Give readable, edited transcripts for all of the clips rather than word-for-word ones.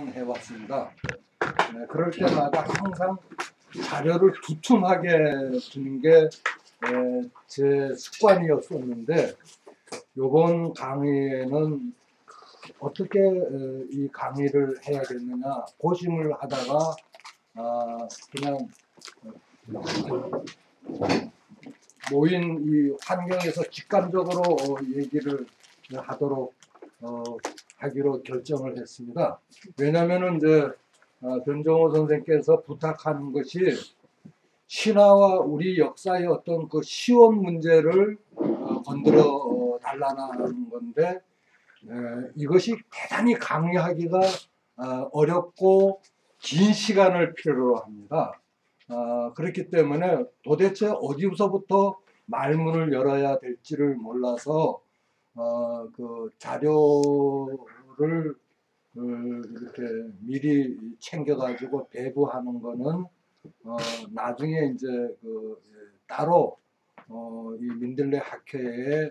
해왔습니다. 네, 그럴 때마다 항상 자료를 두툼하게 주는 게 제 습관이었었는데, 이번 강의에는 어떻게 이 강의를 해야겠느냐 고심을 하다가 그냥 모인 이 환경에서 직감적으로 얘기를 하도록 하기로 결정을 했습니다. 왜냐하면 이제 변정호 선생께서 부탁한 것이 신화와 우리 역사의 어떤 그 시원 문제를 건드려 달라는 건데, 이것이 대단히 강의하기가 어렵고 긴 시간을 필요로 합니다. 그렇기 때문에 도대체 어디서부터 말문을 열어야 될지를 몰라서 그 자료를 이렇게 미리 챙겨가지고 배부하는 거는 나중에 이제 따로 이 민들레 학회에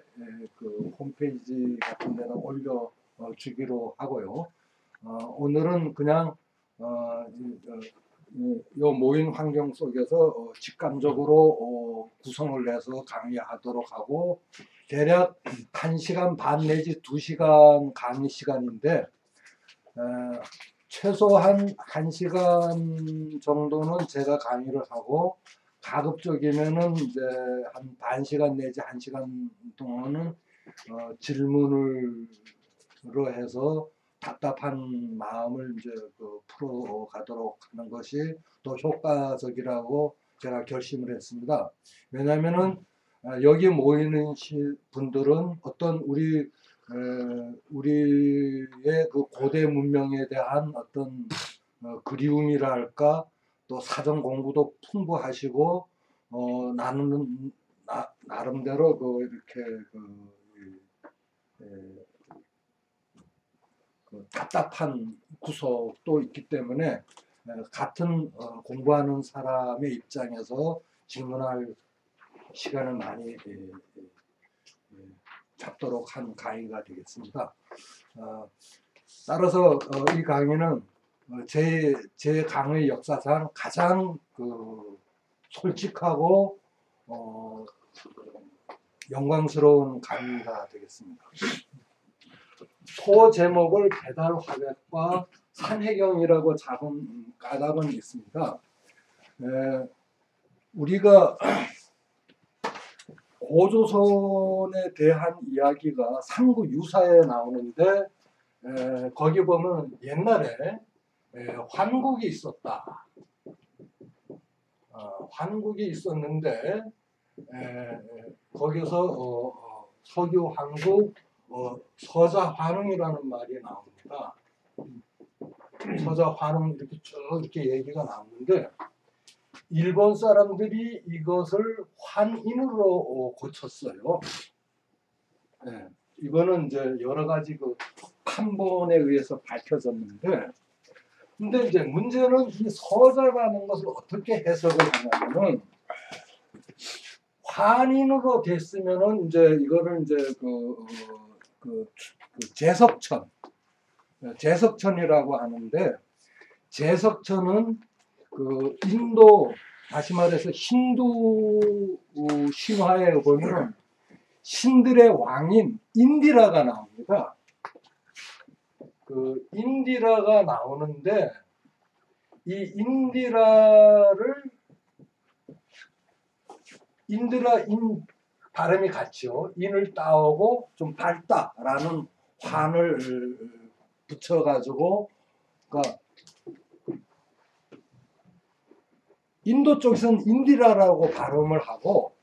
그 홈페이지 같은 데다 올려 주기로 하고요. 오늘은 그냥 요 모인 환경 속에서 직감적으로 구성을 해서 강의하도록 하고, 대략 1시간 반 내지 2시간 강의 시간인데, 최소한 1시간 정도는 제가 강의를 하고, 가급적이면은 이제 한 반 시간 내지 1시간 동안은 질문으로 해서 답답한 마음을 이제 풀어가도록 하는 것이 더 효과적이라고 제가 결심을 했습니다. 왜냐하면은 여기 모이는 분들은 어떤 우리의 그 고대 문명에 대한 어떤 그리움이랄까, 또 사전 공부도 풍부하시고 나름대로 이렇게 답답한 구석도 있기 때문에 같은 공부하는 사람의 입장에서 질문할 시간을 많이 잡도록 한 강의가 되겠습니다. 따라서 이 강의는 제 강의 역사상 가장 솔직하고 영광스러운 강의가 되겠습니다. 소 제목을 배달 화백과 산해경이라고 잡은 까닭은 있습니다. 우리가 고조선에 대한 이야기가 삼국 유사에 나오는데, 거기 보면 옛날에 환국이 있었다. 환국이 있었는데 거기서 서교 환국, 서자 환웅이라는 말이 나옵니다. 서자 환웅 이렇게 얘기가 나오는데, 일본 사람들이 이것을 환인으로 고쳤어요. 이거는 이제 여러 가지 판본에 의해서 밝혀졌는데, 근데 이제 문제는 이 서자라는 것을 어떻게 해석을 하냐면은, 환인으로 됐으면은 이제 이거를 이제 제석천이라고 하는데, 제석천은 인도, 다시 말해서 힌두 신화에 보면 신들의 왕인 인디라가 나옵니다. 인디라가 나오는데, 이 인디라 발음이 같죠. 인을 따오고 좀 밝다라는 환을 붙여가지고, 그러니까 인도 쪽에서는 인디라라고 발음을 하고,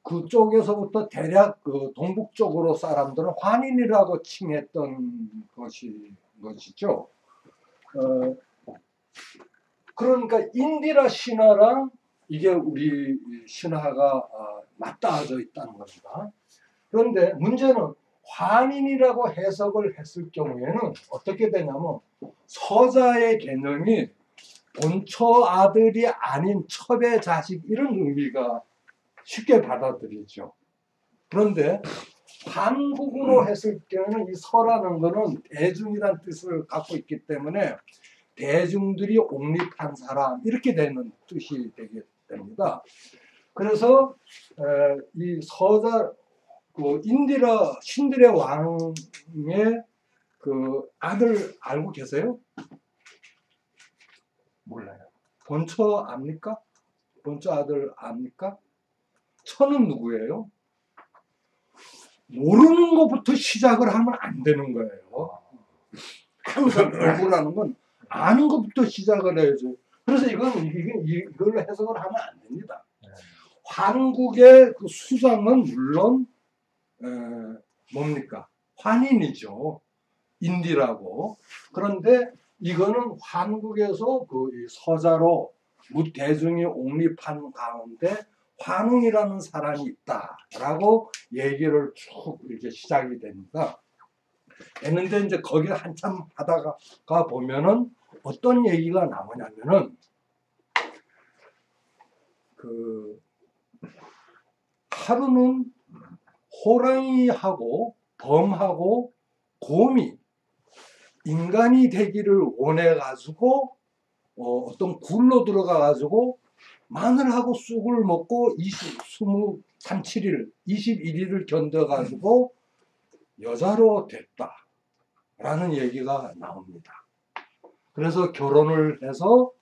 그쪽에서부터 대략 동북 쪽으로 사람들은 환인이라고 칭했던 것이죠. 그러니까 인디라 신화랑 이게 우리 신화가 맞닿아져 있다는 겁니다. 그런데 문제는 환인이라고 해석을 했을 경우에는 어떻게 되냐면, 서자의 개념이 본처 아들이 아닌 첩의 자식, 이런 의미가 쉽게 받아들이죠. 그런데 한국으로 했을 때는 이 서라는 거는 대중이란 뜻을 갖고 있기 때문에 대중들이 옹립한 사람 이렇게 되는 뜻이 되게 됩니다. 그래서 이 서자 그 인디라 신들의 왕의 그 아들 알고 계세요? 몰라요. 본처 압니까? 본처 아들 압니까? 처는 누구예요? 모르는 것부터 시작을 하면 안 되는 거예요. 항상 공부라는 건 아는 것부터 시작을 해야죠. 그래서 이걸로 해석을 하면 안 됩니다. 한국의 그 수장은 물론 뭡니까? 환인이죠. 인디라고. 그런데 이거는 한국에서 그 서자로 무대중이 옹립한 가운데 환웅이라는 사람이 있다라고 얘기를 쭉 이렇게 시작이 됩니다. 했는데 이제 거기 한참 하다가 보면은 어떤 얘기가 나오냐면은 그 하루는 호랑이하고 범하고 곰이 인간이 되기를 원해 가지고 어떤 굴로 들어가 가지고 마늘하고 쑥을 먹고 37일, 21일을 견뎌 가지고 여자로 됐다라는 얘기가 나옵니다. 그래서 결혼을 해서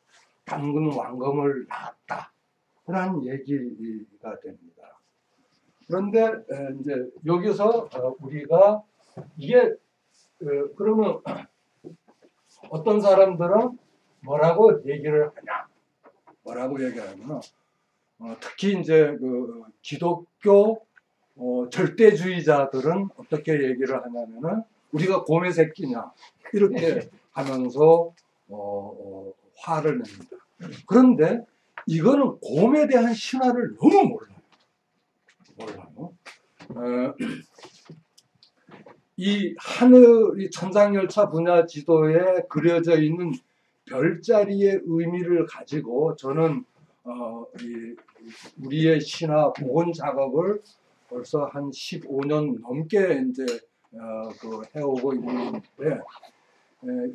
당근 왕검을 낳았다라는 얘기가 됩니다. 그런데 이제 여기서 우리가 이게 그러면 어떤 사람들은 뭐라고 얘기를 하냐? 뭐라고 얘기하냐면 특히 이제 그 기독교 절대주의자들은 어떻게 얘기를 하냐면은 우리가 곰의 새끼냐 이렇게 하면서 화를 냅니다. 그런데 이거는 곰에 대한 신화를 너무 몰라요. 이 하늘이 천상열차 분야 지도에 그려져 있는 별자리의 의미를 가지고 저는 우리의 신화 복원 작업을 벌써 한 15년 넘게 이제 그 해오고 있는데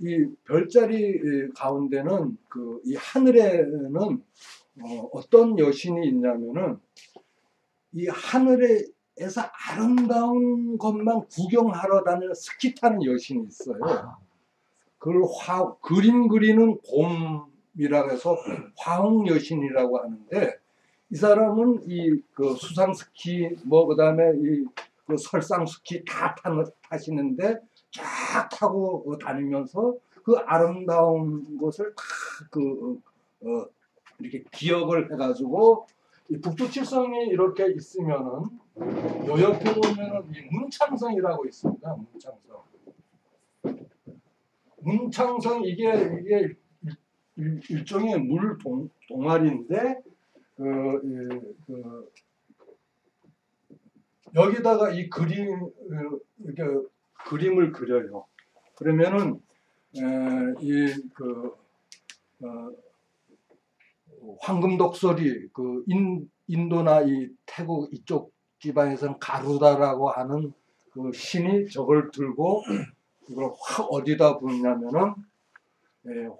이 별자리 가운데는 그 이 하늘에는 어떤 여신이 있냐면은 이 하늘에서 아름다운 것만 구경하러 다니는 스키 타는 여신이 있어요. 그걸 그림 그리는 곰이라고 해서 화웅 여신이라고 하는데 이 사람은 이 그 수상 스키 뭐 그다음에 이 그 설상 스키 다 타시는데 쫙 타고 다니면서 그 아름다운 것을 다 이렇게 기억을 해가지고 이 북두칠성이 이렇게 있으면은 요 옆에 보면은 이 문창성이라고 있습니다. 문창성 이게 일종의 물 동아리인데 여기다가 이 이렇게 그림을 그려요. 그러면은 황금독설이 그 인도나 이 태국 이쪽 지방에서는 가루다라고 하는 그 신이 저걸 들고 이걸 어디다 부르냐면은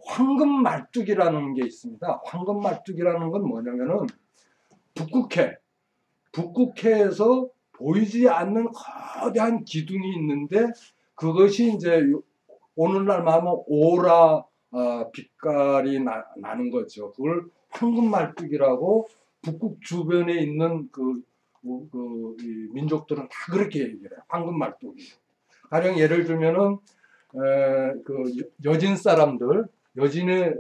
황금 말뚝이라는 게 있습니다. 황금 말뚝이라는 건 뭐냐면은 북극해에서 보이지 않는 거대한 기둥이 있는데 그것이 이제 오늘날 말하면 오라 빛깔이 나는 거죠. 그걸 황금 말뚝이라고 북극 주변에 있는 이 민족들은 다 그렇게 얘기를 해요. 황금 말뚝이. 가령 예를 들면은 그 여진 사람들, 여진의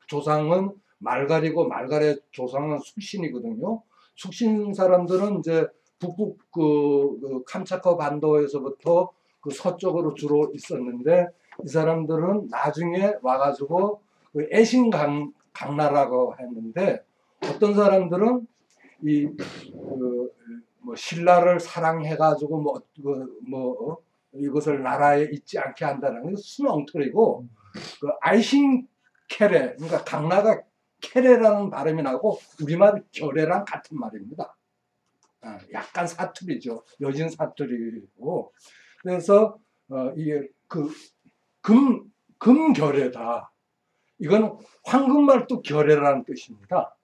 조상은 말갈이고 말갈의 조상은 숙신이거든요. 숙신 사람들은 이제 북극 그 캄차카 반도에서부터 그 서쪽으로 주로 있었는데 이 사람들은 나중에 와가지고 그 애신 강나라고 했는데 어떤 사람들은 뭐 신라를 사랑해가지고 이것을 나라에 잊지 않게 한다는 게 순엉터리고 그 아이신 케레 그러니까 강나가 케레라는 발음이 나고 우리말 결례랑 같은 말입니다. 약간 사투리죠. 여진 사투리고. 그래서 이게 금결례다. 이건 황금말뚝 결례라는 뜻입니다.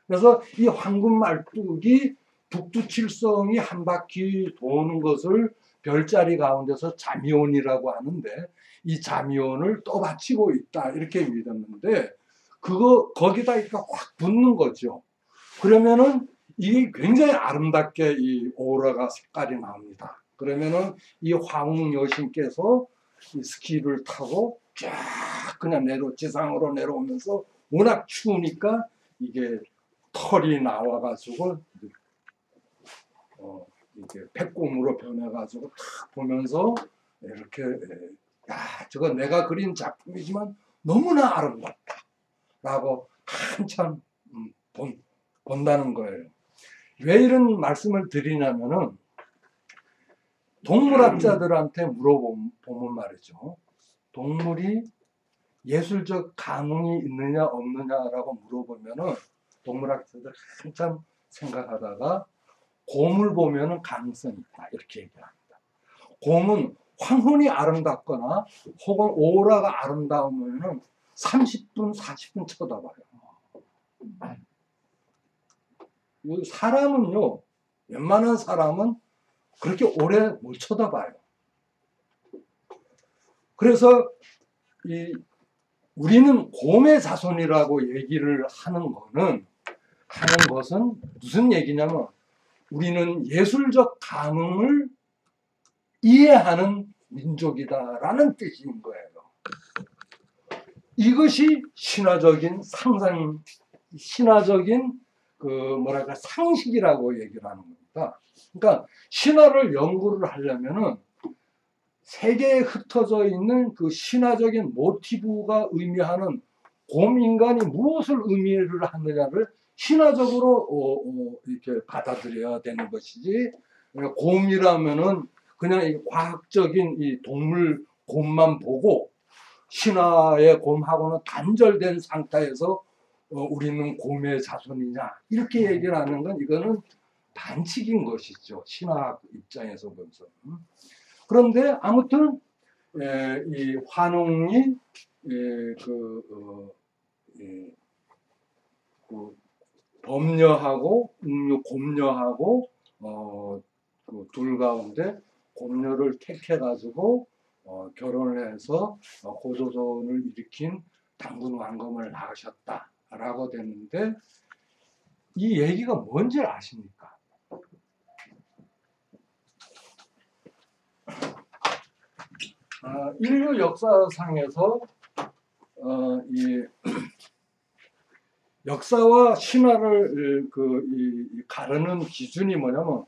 그래서 이 황금말뚝이 북두칠성이 한 바퀴 도는 것을 별자리 가운데서 자미원이라고 하는데, 이 자미원을 떠받치고 있다 이렇게 믿었는데, 거기다 이렇게 확 붙는 거죠. 그러면은 이게 굉장히 아름답게 이 오라가 색깔이 나옵니다. 그러면은 이 황웅 여신께서 이 스키를 타고 쫙 그냥 지상으로 내려오면서 워낙 추우니까 이게 털이 나와가지고 이게 백곰으로 변해가지고 탁 보면서 이렇게 저거 내가 그린 작품이지만 너무나 아름답다라고 한참 본다는 거예요. 왜 이런 말씀을 드리냐면은 동물학자들한테 물어보면 말이죠. 동물이 예술적 가능이 있느냐 없느냐라고 물어보면은 동물학자들 한참 생각하다가 곰을 보면은 가능성이 있다 이렇게 얘기합니다. 곰은 황혼이 아름답거나 혹은 오라가 아름다우면은 30분, 40분 쳐다봐요. 사람은요, 웬만한 사람은 그렇게 오래 못 쳐다봐요. 그래서 우리는 곰의 자손이라고 얘기를 하는 것은 무슨 얘기냐면 우리는 예술적 가능을 이해하는 민족이다라는 뜻인 거예요. 이것이 신화적인 신화적인 상식이라고 얘기를 하는 겁니다. 그러니까 신화를 연구를 하려면은 세계에 흩어져 있는 그 신화적인 모티브가 의미하는 곰 인간이 무엇을 의미를 하느냐를 신화적으로 이렇게 받아들여야 되는 것이지, 곰이라면은 그냥 이 과학적인 이 동물 곰만 보고 신화의 곰하고는 단절된 상태에서 우리는 곰의 자손이냐 이렇게 얘기를 하는 건 이거는 반칙인 것이죠. 신화학 입장에서 보면서. 그런데 아무튼 이 환웅이 범녀하고 곰녀하고 둘 가운데 곰녀를 택해가지고 결혼을 해서 고조선을 일으킨 당군 왕검을 낳으셨다라고 됐는데, 이 얘기가 뭔지 아십니까? 인류 역사상에서 이 역사와 신화를 가르는 기준이 뭐냐면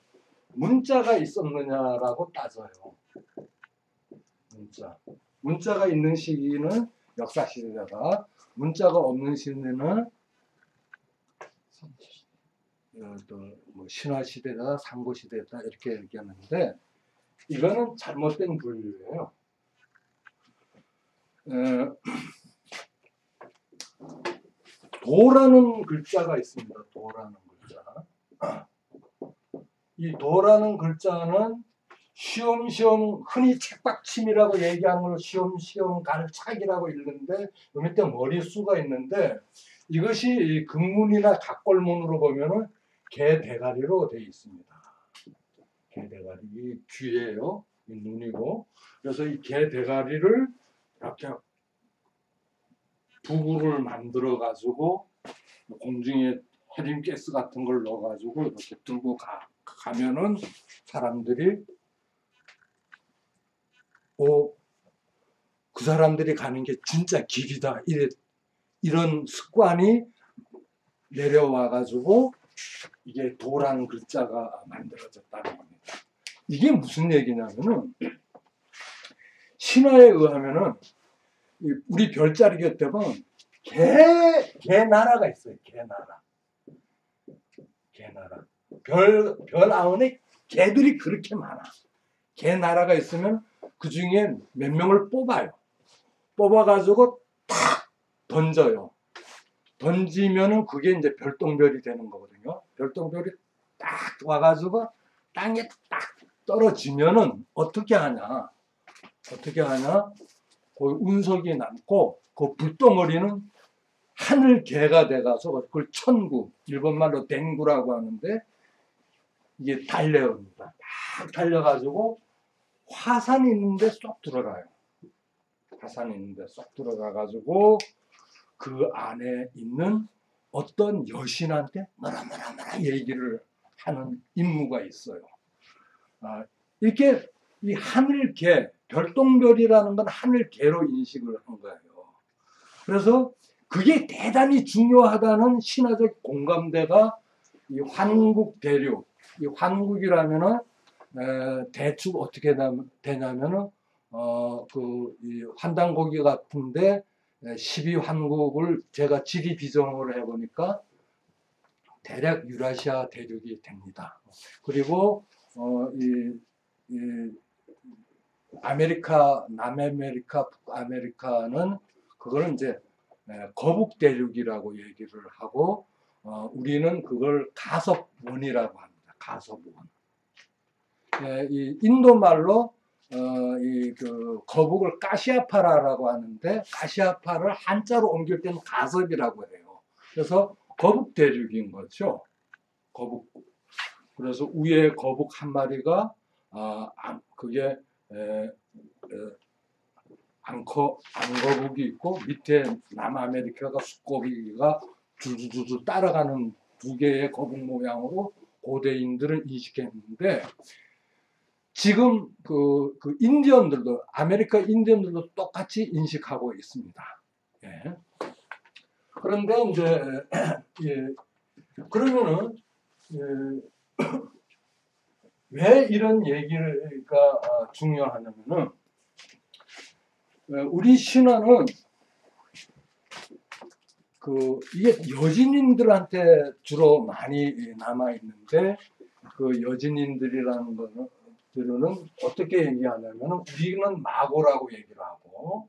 문자가 있었느냐라고 따져요. 문자가 있는 시기는 역사 시대다. 문자가 없는 시대는 신화 시대다, 삼국 시대다 이렇게 얘기하는데, 이거는 잘못된 분류예요. 도라는 글자가 있습니다. 도라는 글자. 이 도라는 글자는 시험시험 흔히 책받침이라고 얘기하는 걸 시험시험 갈착이라고 읽는데, 그 밑에 머리수가 있는데, 이것이 금문이나 각골문으로 보면은 개 대가리로 되어 있습니다. 개 대가리, 이 귀예요. 이 눈이고. 그래서 이 개 대가리를 이렇게 부구를 만들어 가지고 공중에 헬륨가스 같은 걸 넣어 가지고 이렇게 들고 가면은 사람들이 그 사람들이 가는 게 진짜 길이다 이런 습관이 내려와 가지고 이게 도라는 글자가 만들어졌다는 겁니다. 이게 무슨 얘기냐면은 신화에 의하면은 우리 별자리 곁에 보면 개 나라가 있어요. 개 나라. 별 아원에 개들이 그렇게 많아. 개 나라가 있으면 그 중에 몇 명을 뽑아가지고 탁 던져요. 던지면은 그게 이제 별똥별이 되는 거거든요. 별똥별이 딱 와가지고 땅에 딱 떨어지면은 어떻게 하냐? 어떻게 하냐? 그 운석이 남고 그 불덩어리는 하늘개가 돼가서 그걸 천구, 일본말로 댕구라고 하는데 이게 달려옵니다. 딱 달려가지고 화산이 있는데 쏙 들어가요. 화산이 있는데 쏙 들어가가지고 그 안에 있는 어떤 여신한테 뭐라 얘기를 하는 임무가 있어요. 이렇게 이 하늘개, 별똥별이라는 건 하늘개로 인식을 한 거예요. 그래서 그게 대단히 중요하다는 신화적 공감대가 이 환국 대륙, 이 환국이라면은 대충 어떻게 되냐면은 이 환단고기 같은데 12환국을 제가 지리 비정을 해보니까 대략 유라시아 대륙이 됩니다. 그리고 이 아메리카, 남아메리카, 북아메리카는 그걸 이제 거북 대륙이라고 얘기를 하고 우리는 그걸 가섭원이라고 합니다. 가섭원. 이 인도 말로 그 거북을 까시아파라라고 하는데 가시아파를 한자로 옮길 때는 가섭이라고 해요. 그래서 거북 대륙인 거죠. 거북. 그래서 위에 거북 한 마리가 그게 암거북이 있고 밑에 남아메리카가 숫고기가 줄줄줄 따라가는 두 개의 거북 모양으로 고대인들은 인식했는데 지금 그 인디언들도 아메리카 인디언들도 똑같이 인식하고 있습니다. 예. 그런데 이제 그러면은 왜 이런 얘기가 중요하냐면은 우리 신화는 이게 여진인들한테 주로 많이 남아 있는데 그 여진인들이라는 것들은 어떻게 얘기하냐면 우리는 마고라고 얘기를 하고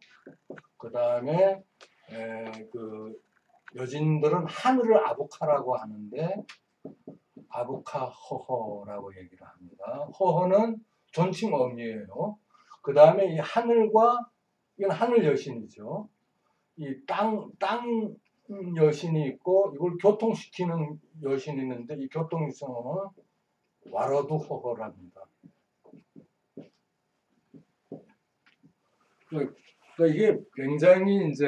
그 다음에 그 여진들은 하늘을 아부카라고 하는데 아부카 허허라고 얘기를 합니다. 허허는 존칭 어미예요. 그 다음에 이 하늘과 이건 하늘 여신이죠. 이 땅 여신이 있고 이걸 교통시키는 여신이 있는데 이 교통시키는 와러두 허허랍니다. 그러니까 이게 굉장히 이제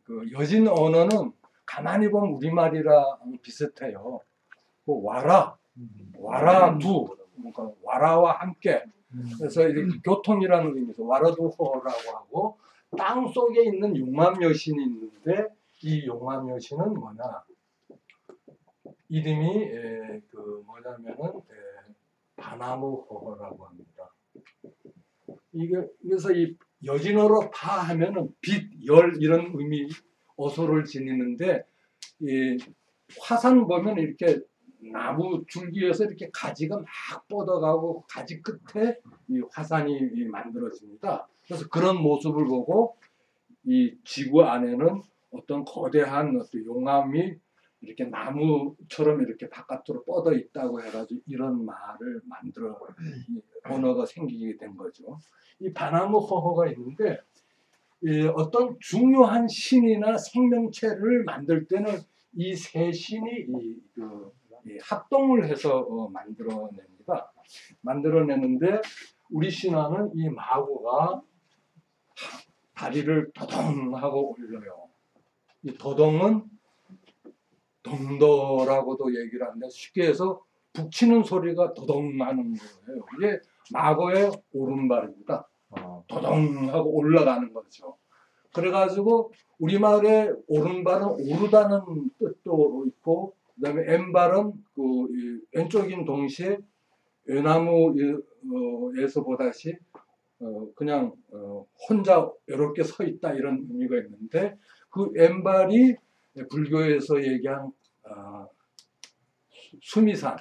그 여진 언어는 가만히 보면 우리말이랑 비슷해요. 그 와라두, 그러니까 와라와 함께. 그래서 이렇게 교통이라는 의미에서 와라두호라고 하고 땅 속에 있는 용암 여신이 있는데 이 용암 여신은 뭐냐? 이름이 뭐냐면은 바나무 호호라고 합니다. 그래서 이 여진어로 파하면은 빛, 열 이런 의미 어소를 지니는데 이 화산 보면 이렇게 나무 줄기에서 이렇게 가지가 막 뻗어가고 가지 끝에 이 화산이 만들어집니다. 그래서 그런 모습을 보고 이 지구 안에는 어떤 거대한 어떤 용암이 이렇게 나무처럼 이렇게 바깥으로 뻗어 있다고 해가지고 이런 말을 만들어 언어가 생기게 된 거죠. 이 바나무 호호가 있는데 어떤 중요한 신이나 생명체를 만들 때는 이 세 신이 합동을 해서 만들어냅니다. 만들어내는데 우리 신화는 이 마고가 다리를 도동하고 올려요. 이 도동은 동도라고도 얘기를 하는데 쉽게 해서 북치는 소리가 도동하는 거예요. 이게 마고의 오른발입니다. 도동하고 올라가는 거죠. 그래가지고 우리말에 오른발은 오르다는 뜻도 있고 그다음에 왼발은 왼쪽인 동시에 외나무에서 보다시 그냥 혼자 이렇게 서 있다 이런 의미가 있는데 그 왼발이 불교에서 얘기한 수미산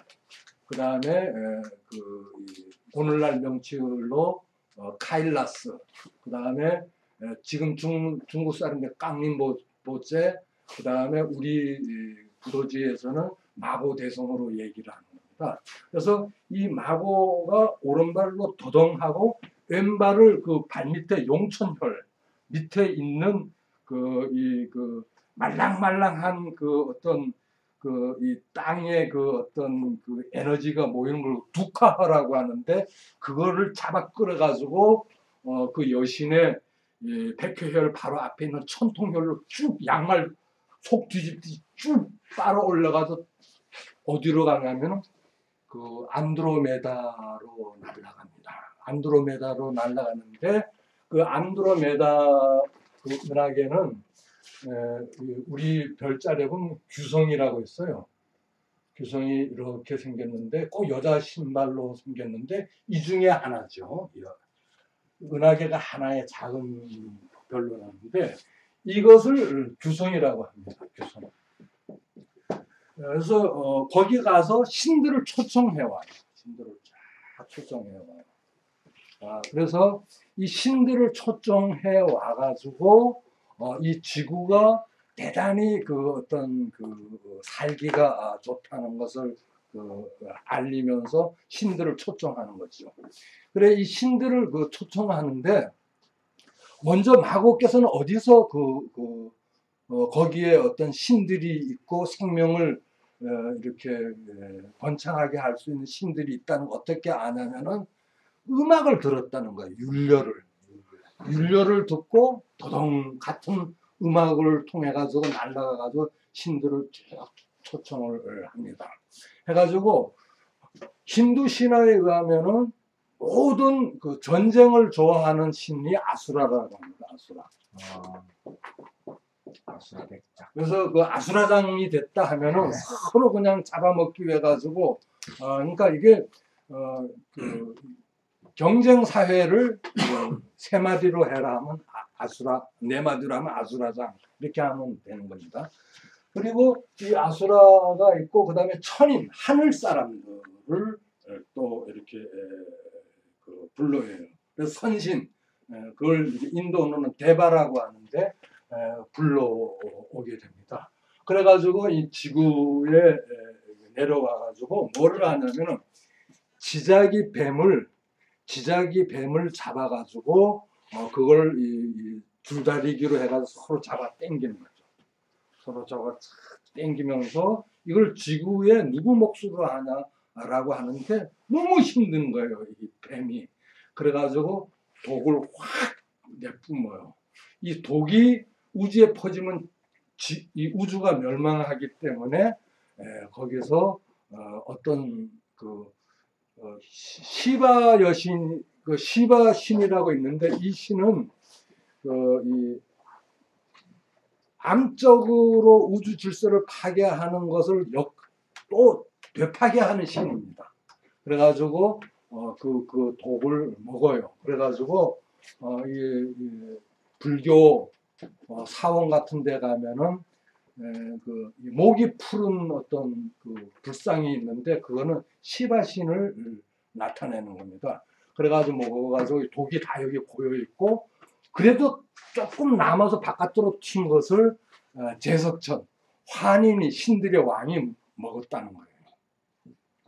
그 다음에 오늘날 명칭으로 카일라스 그 다음에 지금 중국 사람들 깡림보제 그 다음에 우리 부도지에서는 마고대성으로 얘기를 하는 겁니다. 겁니다. 그래서 이 마고가 오른발로 도동하고 왼발을 그 발밑에 용천혈 밑에 있는 그 말랑말랑한 그 어떤 그 이 땅의 그 어떤 그 에너지가 모이는 걸 두카화라고 하는데 그거를 잡아 끌어가지고 그 여신의 백회혈 바로 앞에 있는 천통혈로 쭉 양말 속 뒤집듯이 쭉 빨아 올라가서 어디로 가냐면 그 안드로메다로 날아갑니다. 안드로메다로 날아가는데 그 안드로메다 그 은하계는 우리 별자리에 보면 규성이라고 있어요. 규성이 이렇게 생겼는데 꼭 여자 신발로 생겼는데 이 중에 하나죠. 은하계가 하나의 작은 별로 나는데 이것을 규성이라고 합니다. 규성. 그래서 거기 가서 신들을 초청해와요. 신들을 쫙 초청해와요. 그래서 이 신들을 초청해 와가지고 이 지구가 대단히 그 어떤 그 살기가 좋다는 것을 알리면서 신들을 초청하는 거죠. 그래 이 신들을 초청하는데 먼저 마고께서는 어디서 거기에 어떤 신들이 있고 생명을 이렇게 번창하게 할 수 있는 신들이 있다는 걸 어떻게 아냐면은 음악을 들었다는 거예요. 율려를 듣고 도동 같은 음악을 통해 가지고 날아가 가지고 신들을 초청을 합니다. 해가지고 힌두 신화에 의하면은 모든 그 전쟁을 좋아하는 신이 아수라라고 합니다. 아수라. 아수라 백작. 그래서 그 아수라장이 됐다 하면은 서로 그냥 잡아먹기 위해 가지고 그러니까 이게 그 경쟁 사회를 세 마디로 해라 하면 아수라, 네 마디로 하면 아수라장 이렇게 하면 되는 겁니다. 그리고 이 아수라가 있고 그 다음에 천인 하늘 사람들을 또 이렇게 불러요. 그래서 선신 그걸 인도는 데바라고 하는데 불러오게 됩니다. 그래가지고 이 지구에 내려와가지고 뭐를 하냐면은 지자기 뱀을 잡아가지고 그걸 이 줄다리기로 해가지고 서로 잡아 당기는 거죠. 서로 잡아 당기면서 이걸 지구에 누구 몫으로 하냐라고 하는데 너무 힘든 거예요. 이 뱀이. 그래가지고 독을 확 내뿜어요. 이 독이 우주에 퍼지면 이 우주가 멸망하기 때문에 거기서 어떤 시바 여신, 시바 신이라고 있는데 이 신은 이 암적으로 우주 질서를 파괴하는 것을 또 되파괴하는 신입니다. 그래가지고 그 독을 먹어요. 그래가지고 이 불교 사원 같은 데 가면은 목이 푸른 어떤 불상이 있는데 그거는 시바신을 나타내는 겁니다. 그래가지고 먹어가지고 독이 다 여기 고여 있고 그래도 조금 남아서 바깥으로 튄 것을 제석천 환인이 신들의 왕이 먹었다는 거예요.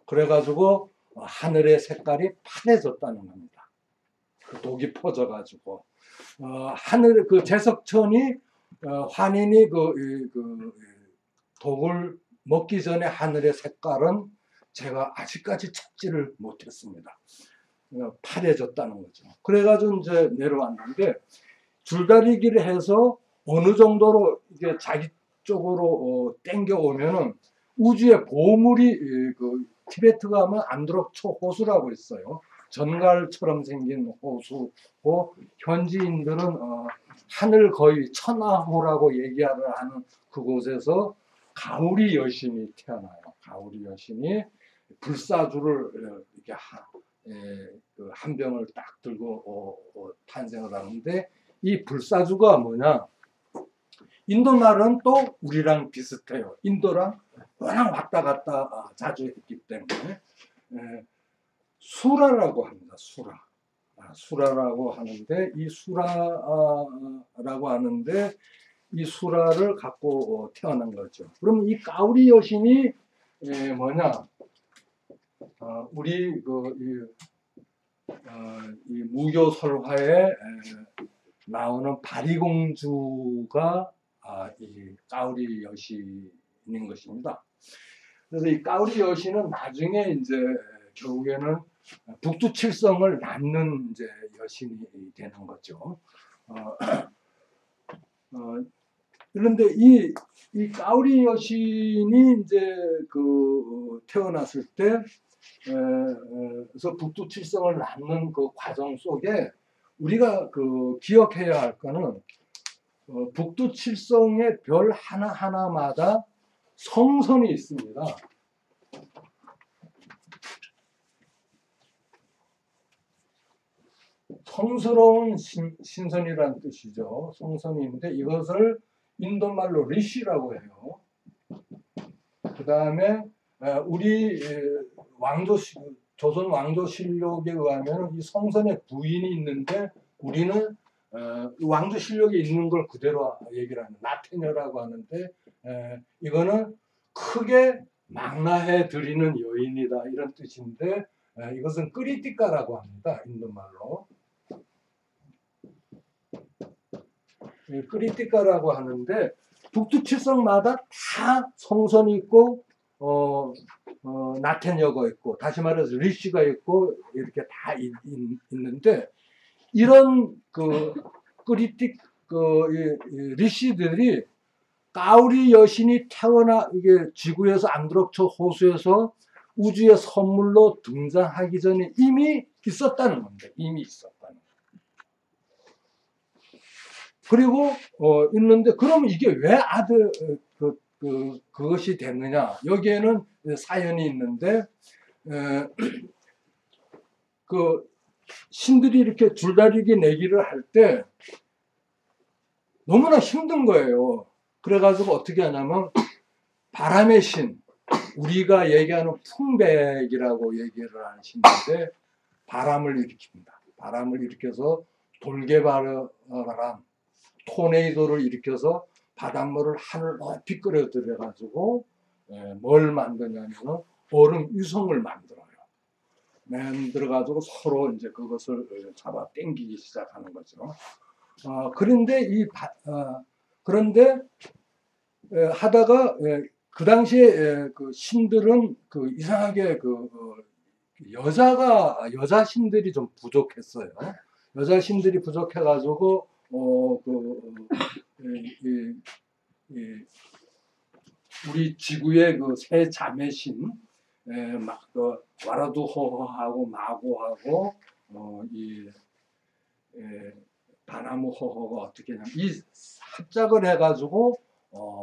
그래가지고 하늘의 색깔이 파래졌다는 겁니다. 그 독이 퍼져가지고 하늘 제석천이 환인이 독을 먹기 전에 하늘의 색깔은 제가 아직까지 찾지를 못했습니다. 파래졌다는 거죠. 그래가지고 이제 내려왔는데 줄다리기를 해서 어느 정도로 이게 자기 쪽으로 땡겨 오면은 우주의 보물이 티베트 가면 안드록초 호수라고 있어요. 전갈처럼 생긴 호수고 현지인들은 하늘 거의 천하호라고 얘기하는 그곳에서 가우리 여신이 태어나요. 가우리 여신이 불사주를 이렇게 한 병을 딱 들고 탄생을 하는데 이 불사주가 뭐냐? 인도 말은 또 우리랑 비슷해요. 인도랑 워낙 왔다 갔다 자주 했기 때문에 수라라고 합니다. 수라라고 하는데 이 수라라고 하는데 이 수라를 갖고 태어난 거죠. 그럼 이 가우리 여신이 뭐냐? 우리 이 무교 설화에 나오는 바리공주가 이 까우리 여신인 것입니다. 그래서 이 까우리 여신은 나중에 이제 결국에는 북두칠성을 낳는 이제 여신이 되는 거죠. 그런데 이 까우리 여신이 이제 태어났을 때 그래서 북두칠성을 낳는 그 과정 속에 우리가 기억해야 할 거는 북두칠성의 별 하나하나마다 성선이 있습니다. 성스러운 신선이라는 뜻이죠. 성선이 있는데 이것을 인도말로 리시라고 해요. 그 다음에 우리 조선 왕조실록에 의하면 이 성선의 부인이 있는데 우리는 왕조실록에 있는 걸 그대로 얘기를 하는 나태녀라고 하는데 이거는 크게 망라해 드리는 여인이다 이런 뜻인데 이것은 끄리띠까라고 합니다. 인도말로. 끄리띠까라고 하는데 북두칠성마다 다 성선이 있고 나태녀가 있고 다시 말해서 리시가 있고 이렇게 다 있는데 이런 리시들이 까우리 여신이 이게 지구에서 안드록초 호수에서 우주의 선물로 등장하기 전에 이미 있었다는 겁니다. 이미 있었다는. 그리고 있는데 그럼 이게 왜 그것이 됐느냐? 여기에는 사연이 있는데 신들이 이렇게 줄다리기 내기를 할 때 너무나 힘든 거예요. 그래가지고 어떻게 하냐면 바람의 신, 우리가 얘기하는 풍백이라고 얘기를 하는 신인데 바람을 일으킵니다. 바람을 일으켜서 돌개바람, 토네이도를 일으켜서 바닷물을 하늘 높이 끌어들여가지고 뭘 만드냐면 얼음 유성을 만들어요. 만들어가지고 서로 이제 그것을 잡아 당기기 시작하는 거죠. 그런데 그런데 하다가 그 당시에 신들은 이상하게 여자 신들이 좀 부족했어요. 여자 신들이 부족해가지고 우리 지구의 세 자매신 와라두호호하고 마고하고 바나무호호가 어떻게 하냐면 이 합작을 해가지고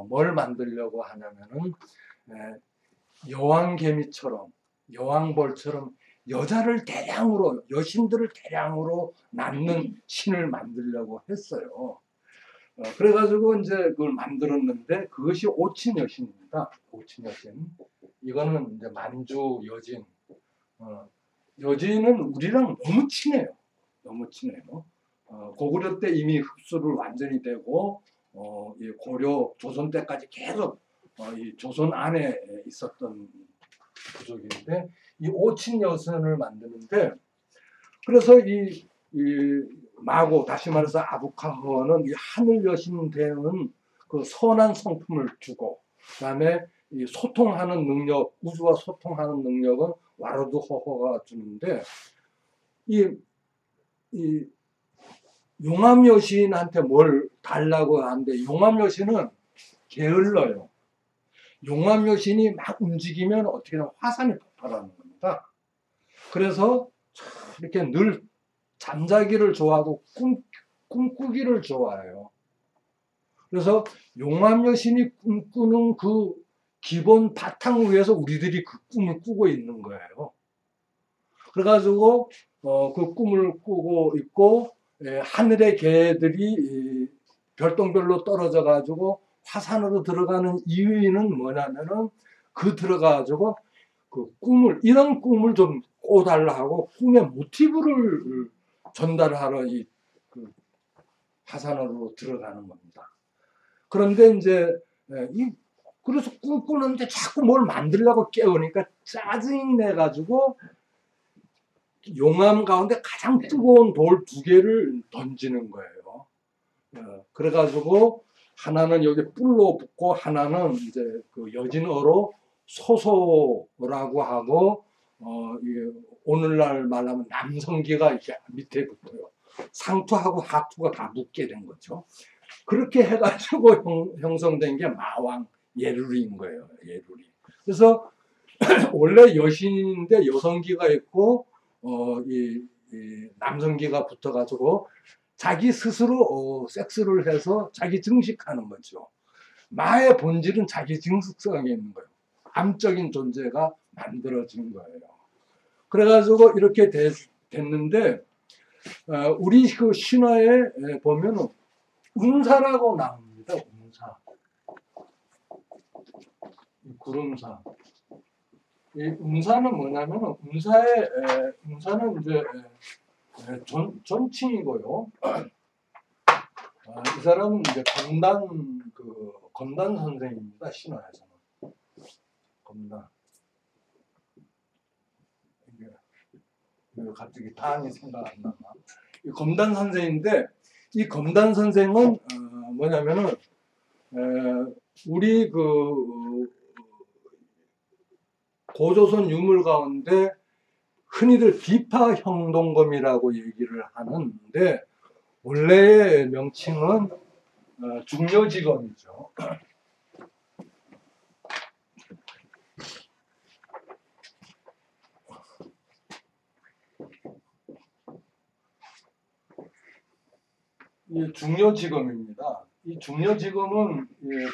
뭘 만들려고 하냐면은 여왕개미처럼 여왕벌처럼 여신들을 대량으로 낳는 신을 만들려고 했어요. 그래가지고 이제 그걸 만들었는데 그것이 오친여신입니다. 오친여신. 이거는 이제 만주 여진. 여진은 우리랑 너무 친해요. 너무 친해요. 고구려 때 이미 흡수를 완전히 되고 이 고려 조선 때까지 계속 이 조선 안에 있었던 부족인데 이 오친여선을 만드는데 그래서 이 마고 다시 말해서 아부카허는 이 하늘 여신 되는 선한 성품을 주고 그다음에 이 소통하는 능력, 우주와 소통하는 능력은 와르두호호가 주는데 이 용암 여신한테 뭘 달라고 하는데 용암 여신은 게을러요. 용암 여신이 막 움직이면 어떻게 되면 화산이 폭발하는 겁니다. 그래서 이렇게 늘 잠자기를 좋아하고 꿈꾸기를 좋아해요. 그래서 용암 여신이 꿈꾸는 그 기본 바탕 위에서 우리들이 그 꿈을 꾸고 있는 거예요. 그래가지고 그 꿈을 꾸고 있고 하늘의 개들이 별똥별로 떨어져 가지고 화산으로 들어가는 이유는 뭐냐면은 들어가가지고 이런 꿈을 좀 꿔달라 하고 꿈의 모티브를 전달하러 그 화산으로 들어가는 겁니다. 그런데 이제 그래서 꿈꾸는데 자꾸 뭘 만들려고 깨우니까 짜증이 내가지고 용암 가운데 가장 뜨거운 돌 2개를 던지는 거예요. 그래가지고 하나는 여기 뿔로 붙고 하나는 이제 그 여진어로 소소라고 하고 이게 오늘날 말하면 남성기가 이렇게 밑에 붙어요. 상투하고 하투가 다 붙게 된 거죠. 그렇게 해가지고 형성된 게 마왕 예루리인 거예요. 예루리. 그래서 원래 여신인데 여성기가 있고 이 남성기가 붙어가지고 자기 스스로 섹스를 해서 자기 증식하는 거죠. 마의 본질은 자기 증식성에 있는 거예요. 암적인 존재가 만들어진 거예요. 그래가지고 이렇게 됐는데 우리 그 신화에 보면은 운사라고 나옵니다. 운사, 구름사. 이 운사는 뭐냐면 운사는 이제 존칭이고요. 이 사람은 이제 검단 선생입니다. 신화에서는 검단. 이게 갑자기 다음이 생각 안 나나. 이 검단 선생인데 이 검단 선생은 뭐냐면은 우리 그 고조선 유물 가운데 흔히들 비파형동검이라고 얘기를 하는데 원래의 명칭은 중려지검이죠. 이 중려지검입니다. 이 중려지검은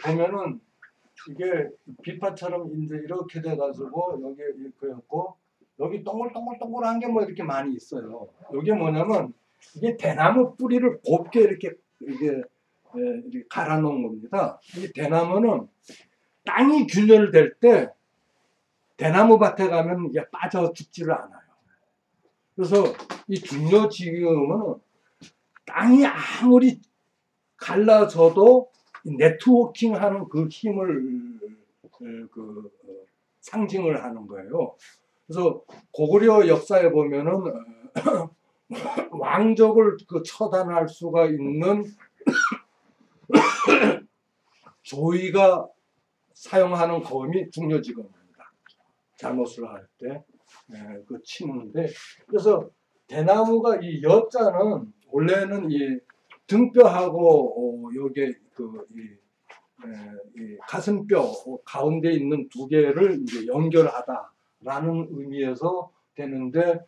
보면은 이게 비파처럼 이제 이렇게 돼가지고 여기 이렇게 있고 여기 동글동글동글한 게 뭐 이렇게 많이 있어요. 이게 뭐냐면 이게 대나무 뿌리를 곱게 이렇게 갈아 놓은 겁니다. 이 대나무는 땅이 균열될 때 대나무 밭에 가면 이게 빠져 죽지를 않아요. 그래서 이 중려지검은 땅이 아무리 갈라져도 네트워킹하는 그 힘을 상징을 하는 거예요. 그래서 고구려 역사에 보면은 왕족을 처단할 수가 있는 조이가 사용하는 검이 중려지검입니다. 잘못을 할 때 치는데 그래서 대나무가 이 여자는 원래는 이 등뼈하고 여기 이 가슴뼈 가운데 있는 2개를 이제 연결하다라는 의미에서 되는데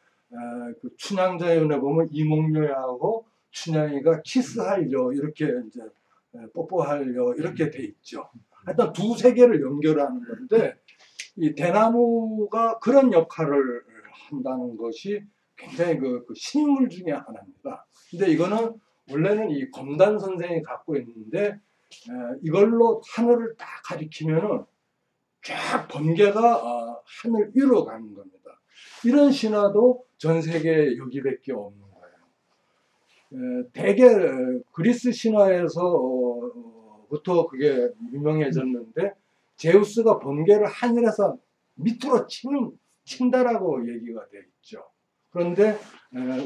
그 춘향자연에 보면 이몽룡하고 춘향이가 키스하려 이렇게 이제 뽀뽀하려 이렇게 돼 있죠. 하여튼 2세계를 연결하는 건데 이 대나무가 그런 역할을 한다는 것이 굉장히 그 신물 중에 하나입니다. 근데 이거는 원래는 이 검단 선생이 갖고 있는데 이걸로 하늘을 딱 가리키면은 쫙 번개가 하늘 위로 가는 겁니다. 이런 신화도 전 세계에 여기밖에 없는 거예요. 대개 그리스 신화에서부터 그게 유명해졌는데 제우스가 번개를 하늘에서 밑으로 친다라고 얘기가 되어 있죠. 그런데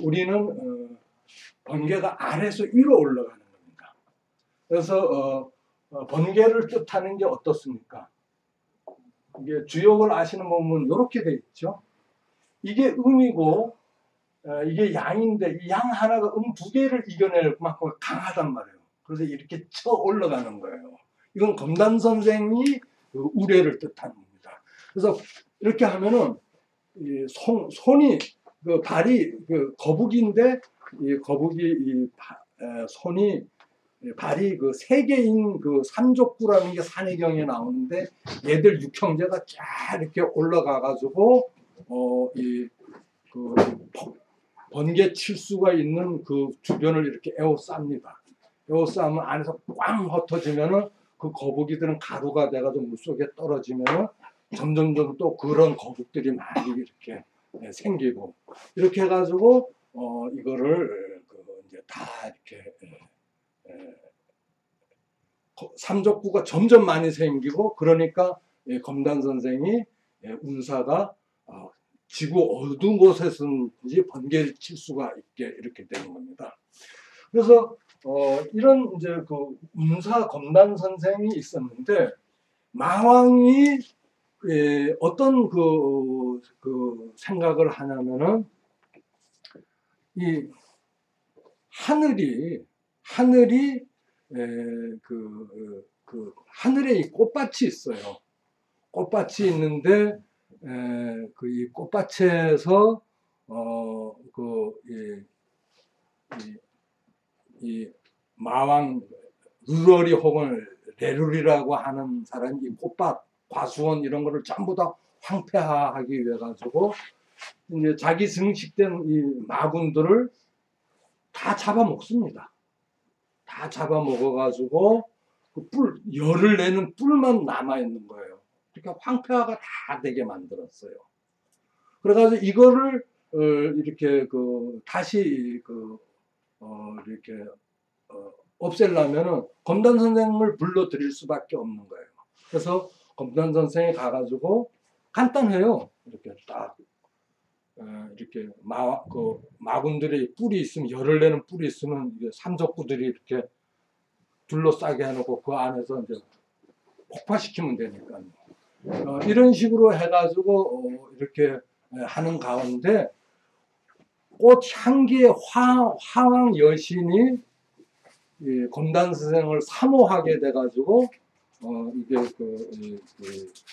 우리는 번개가 아래에서 위로 올라가는 겁니다. 그래서 번개를 뜻하는 게 어떻습니까? 이게 주역을 아시는 분은 이렇게 돼 있죠. 이게 음이고 이게 양인데 이 양 하나가 2개를 이겨낼 만큼 강하단 말이에요. 그래서 이렇게 쳐 올라가는 거예요. 이건 검단 선생이 우레를 뜻하는 겁니다. 그래서 이렇게 하면은 이 손이 발이 거북인데 이 거북이 손이 발이 3개인 삼족구라는 게 산해경에 나오는데 얘들 육형제가 쫙 이렇게 올라가 가지고 번개 칠 수가 있는 그 주변을 이렇게 에워쌉니다. 에워싸면 안에서 꽝 흩어지면은 그 거북이들은 가루가 돼가지고 물속에 떨어지면은 점점점 또 그런 거북들이 많이 이렇게 생기고 이렇게 해가지고 이거를 이제 다 이렇게 삼족구가 점점 많이 생기고 그러니까 검단 선생이 운사가 지구 어두운 곳에서든지 번개를 칠 수가 있게 이렇게 되는 겁니다. 그래서 이런 이제 그 운사 검단 선생이 있었는데 마왕이 어떤 그 생각을 하냐면은 이 하늘이 그 하늘에 이 꽃밭이 있어요. 꽃밭이 있는데 그 이 꽃밭에서 이 마왕 루러리 혹은 레룰이라고 하는 사람이 이 꽃밭 과수원 이런 거를 전부 다 황폐화하기 위해 가지고 이제 자기 증식된 이 마군들을 다 잡아먹습니다. 다 잡아먹어가지고 그 열을 내는 뿔만 남아있는 거예요. 그러니까 황폐화가 다 되게 만들었어요. 그래가지고 이거를 이렇게 다시 이렇게 없애려면은 검단 선생을 불러들일 수밖에 없는 거예요. 그래서 검단 선생이 가가지고 간단해요. 이렇게 딱 이렇게 마군들의 뿔이 있으면 열을 내는 뿔이 있으면 이게 삼족구들이 이렇게 둘러싸게 해놓고 그 안에서 이제 폭파시키면 되니까 이런 식으로 해가지고 이렇게 하는 가운데 꽃 향기의 화왕 여신이 검단 선생을 사모하게 돼가지고 이게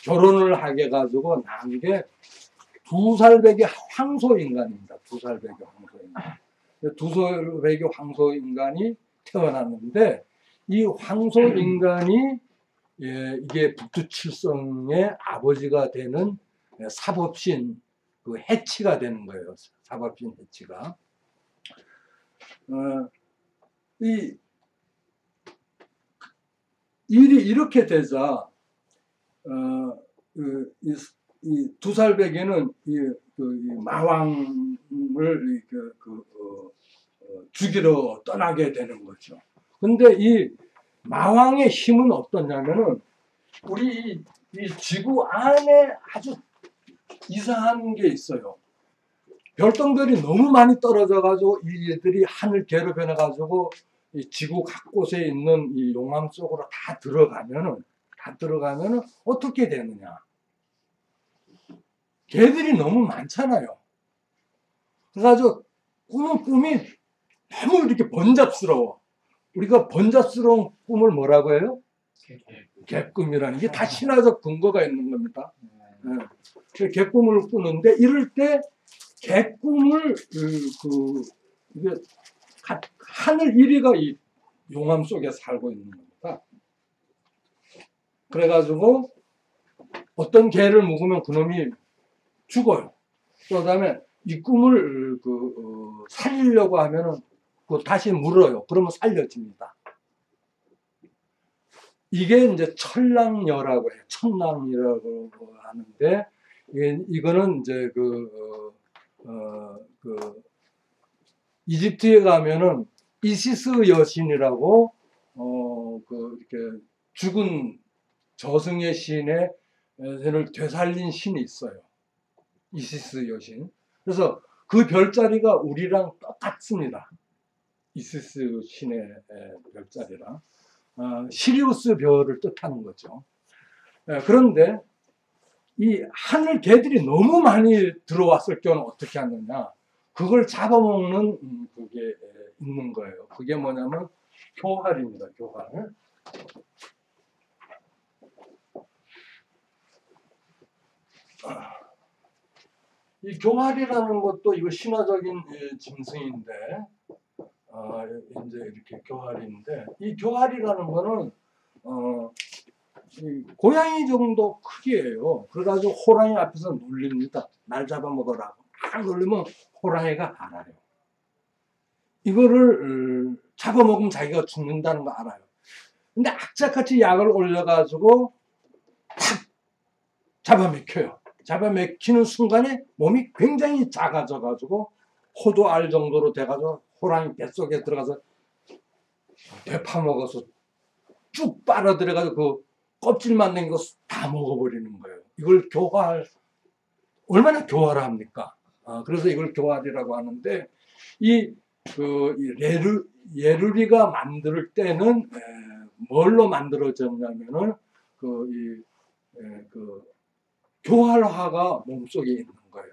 결혼을 하게 가지고 난 게 2살배기 황소인간입니다. 2살배기 황소인간. 2살배기 황소인간이 태어났는데 이 황소인간이 이게 북두칠성의 아버지가 되는 사법신 그 해치가 되는 거예요. 사법신 해치가. 이 일이 이렇게 되자 이 2살배기는 이 마왕을 죽이러 떠나게 되는 거죠. 근데 이 마왕의 힘은 어떠냐면은 우리 이 지구 안에 아주 이상한 게 있어요. 별똥별이 너무 많이 떨어져 가지고 이들이 하늘 괴롭혀 가지고 이 지구 각곳에 있는 이 용암 속으로 다 들어가면은 어떻게 되느냐? 개들이 너무 많잖아요. 그래가지고 꾸는 꿈이 너무 이렇게 번잡스러워. 우리가 번잡스러운 꿈을 뭐라고 해요? 객꿈이라는 게 다 신화적 근거가 있는 겁니다. 네. 객꿈을 꾸는데 이럴 때 객꿈을 이게 하늘 1위가 이 용암 속에 살고 있는 겁니다. 그래가지고 어떤 개를 묵으면 그놈이 죽어요. 그 다음에 이 꿈을 살리려고 하면은 다시 물어요. 그러면 살려집니다. 이게 이제 천랑녀라고 해요. 천랑이라고 하는데 이거는 이제 이집트에 가면은 이시스 여신이라고 이렇게 죽은 저승의 신을 되살린 신이 있어요. 이시스 여신. 그래서 그 별자리가 우리랑 똑같습니다. 이시스 신의 별자리랑. 시리우스 별을 뜻하는 거죠. 그런데 이 하늘 개들이 너무 많이 들어왔을 경우는 어떻게 하느냐. 그걸 잡아먹는 그게 있는 거예요. 그게 뭐냐면 교활입니다. 교활. 이 교활이라는 것도 이거 신화적인 짐승인데 이제 이렇게 교활인데 이 교활이라는 거는 이 고양이 정도 크기예요. 그래가지고 호랑이 앞에서 놀립니다. 날 잡아먹어라. 막 놀리면 호랑이가 알아요. 이거를 잡아먹으면 자기가 죽는다는 거 알아요. 근데 악착같이 약을 올려가지고 탁 잡아먹혀요. 잡아먹히는 순간에 몸이 굉장히 작아져가지고 호두알 정도로 돼가지고 호랑이 뱃속에 들어가서 되파먹어서 쭉 빨아들여가지고 그 껍질만 낸 거 다 먹어버리는 거예요. 이걸 교활, 얼마나 교활을 합니까? 그래서 이걸 교활이라고 하는데, 이 예루리가 만들 때는 뭘로 만들어졌냐면은 교활화가 몸속에 있는 거예요.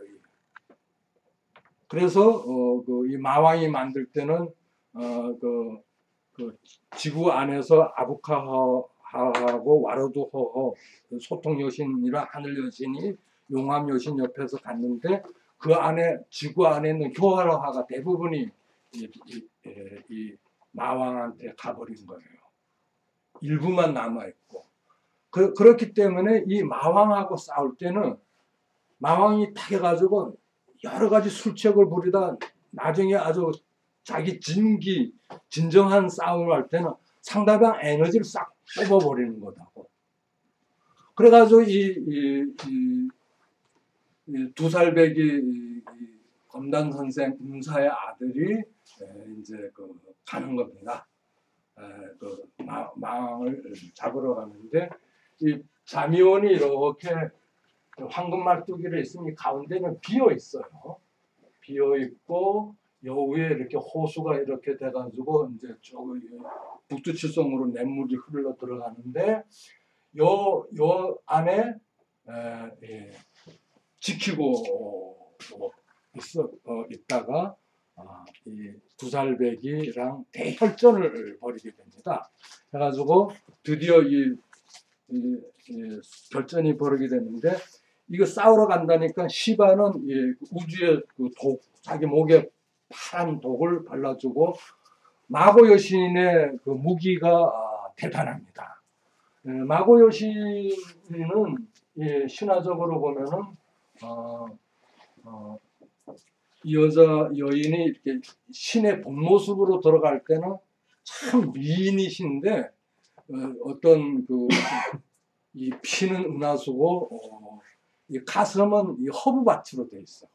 그래서 이 마왕이 만들 때는 지구 안에서 아부카하고 와르두허허 소통 여신이랑 하늘 여신이 용암 여신 옆에서 갔는데, 그 안에 지구 안에 있는 교활화가 대부분이 이 마왕한테 가버린 거예요. 일부만 남아 있고. 그렇기 때문에 이 마왕하고 싸울 때는 마왕이 탁 해가지고 여러 가지 술책을 부리다 나중에 아주 자기 진정한 싸움을 할 때는 상대방 에너지를 싹 뽑아버리는 거다고. 그래가지고 이 두살배기 검단 선생 음사의 아들이 이제 가는 겁니다. 마왕을 잡으러 가는데, 이 자미원이 이렇게 황금 말뚝이를 있으니 가운데는 비어 있어요. 비어 있고 여기에 이렇게 호수가 이렇게 돼가지고 이제 저기 북두칠성으로 냇물이 흘러 들어가는데, 요 안에 지키고 있다가 이 두살배기랑 대혈전을 벌이게 됩니다. 그래가지고 드디어 이 결전이 벌이게 됐는데, 이거 싸우러 간다니까 시바는 우주의 자기 목에 파란 독을 발라주고, 마고 여신의 그 무기가 대단합니다. 마고 여신은 신화적으로 보면은 이 여인이 이렇게 신의 본 모습으로 들어갈 때는 참 미인이신데, 어떤 이 피는 은하수고 이 가슴은 이 허브밭으로 돼 있어.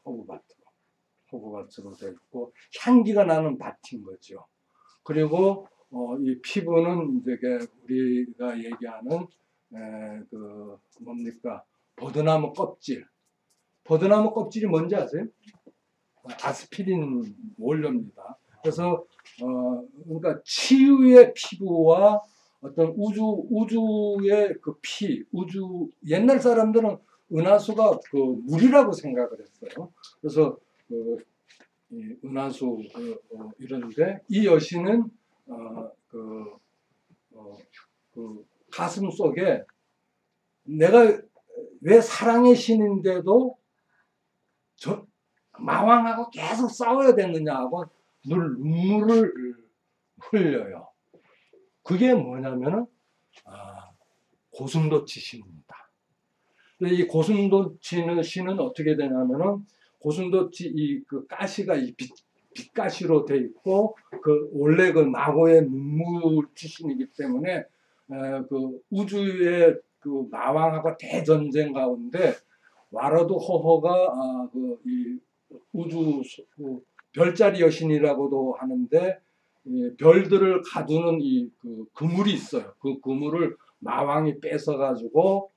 허브밭으로 돼 있고 향기가 나는 밭인 거죠. 그리고 이 피부는 이제 우리가 얘기하는 뭡니까? 버드나무 껍질. 버드나무 껍질이 뭔지 아세요? 아스피린 원료입니다. 그래서 그러니까 치유의 피부와 어떤 우주의 옛날 사람들은 은하수가 물이라고 생각을 했어요. 그래서 은하수 이런데, 이 여신은 가슴 속에 내가 왜 사랑의 신인데도 마왕하고 계속 싸워야 되느냐고 늘 눈물을 흘려요. 그게 뭐냐면은 고슴도치 신입니다. 이 고슴도치 신은 어떻게 되냐면은, 고슴도치 가시가 빛가시로 돼 있고, 원래 마고의 눈물치 신이기 때문에 우주의 마왕하고 대전쟁 가운데 와르두 허허가 이 우주 별자리 여신이라고도 하는데, 별들을 가두는 그물이 있어요. 그 그물을 마왕이 뺏어가지고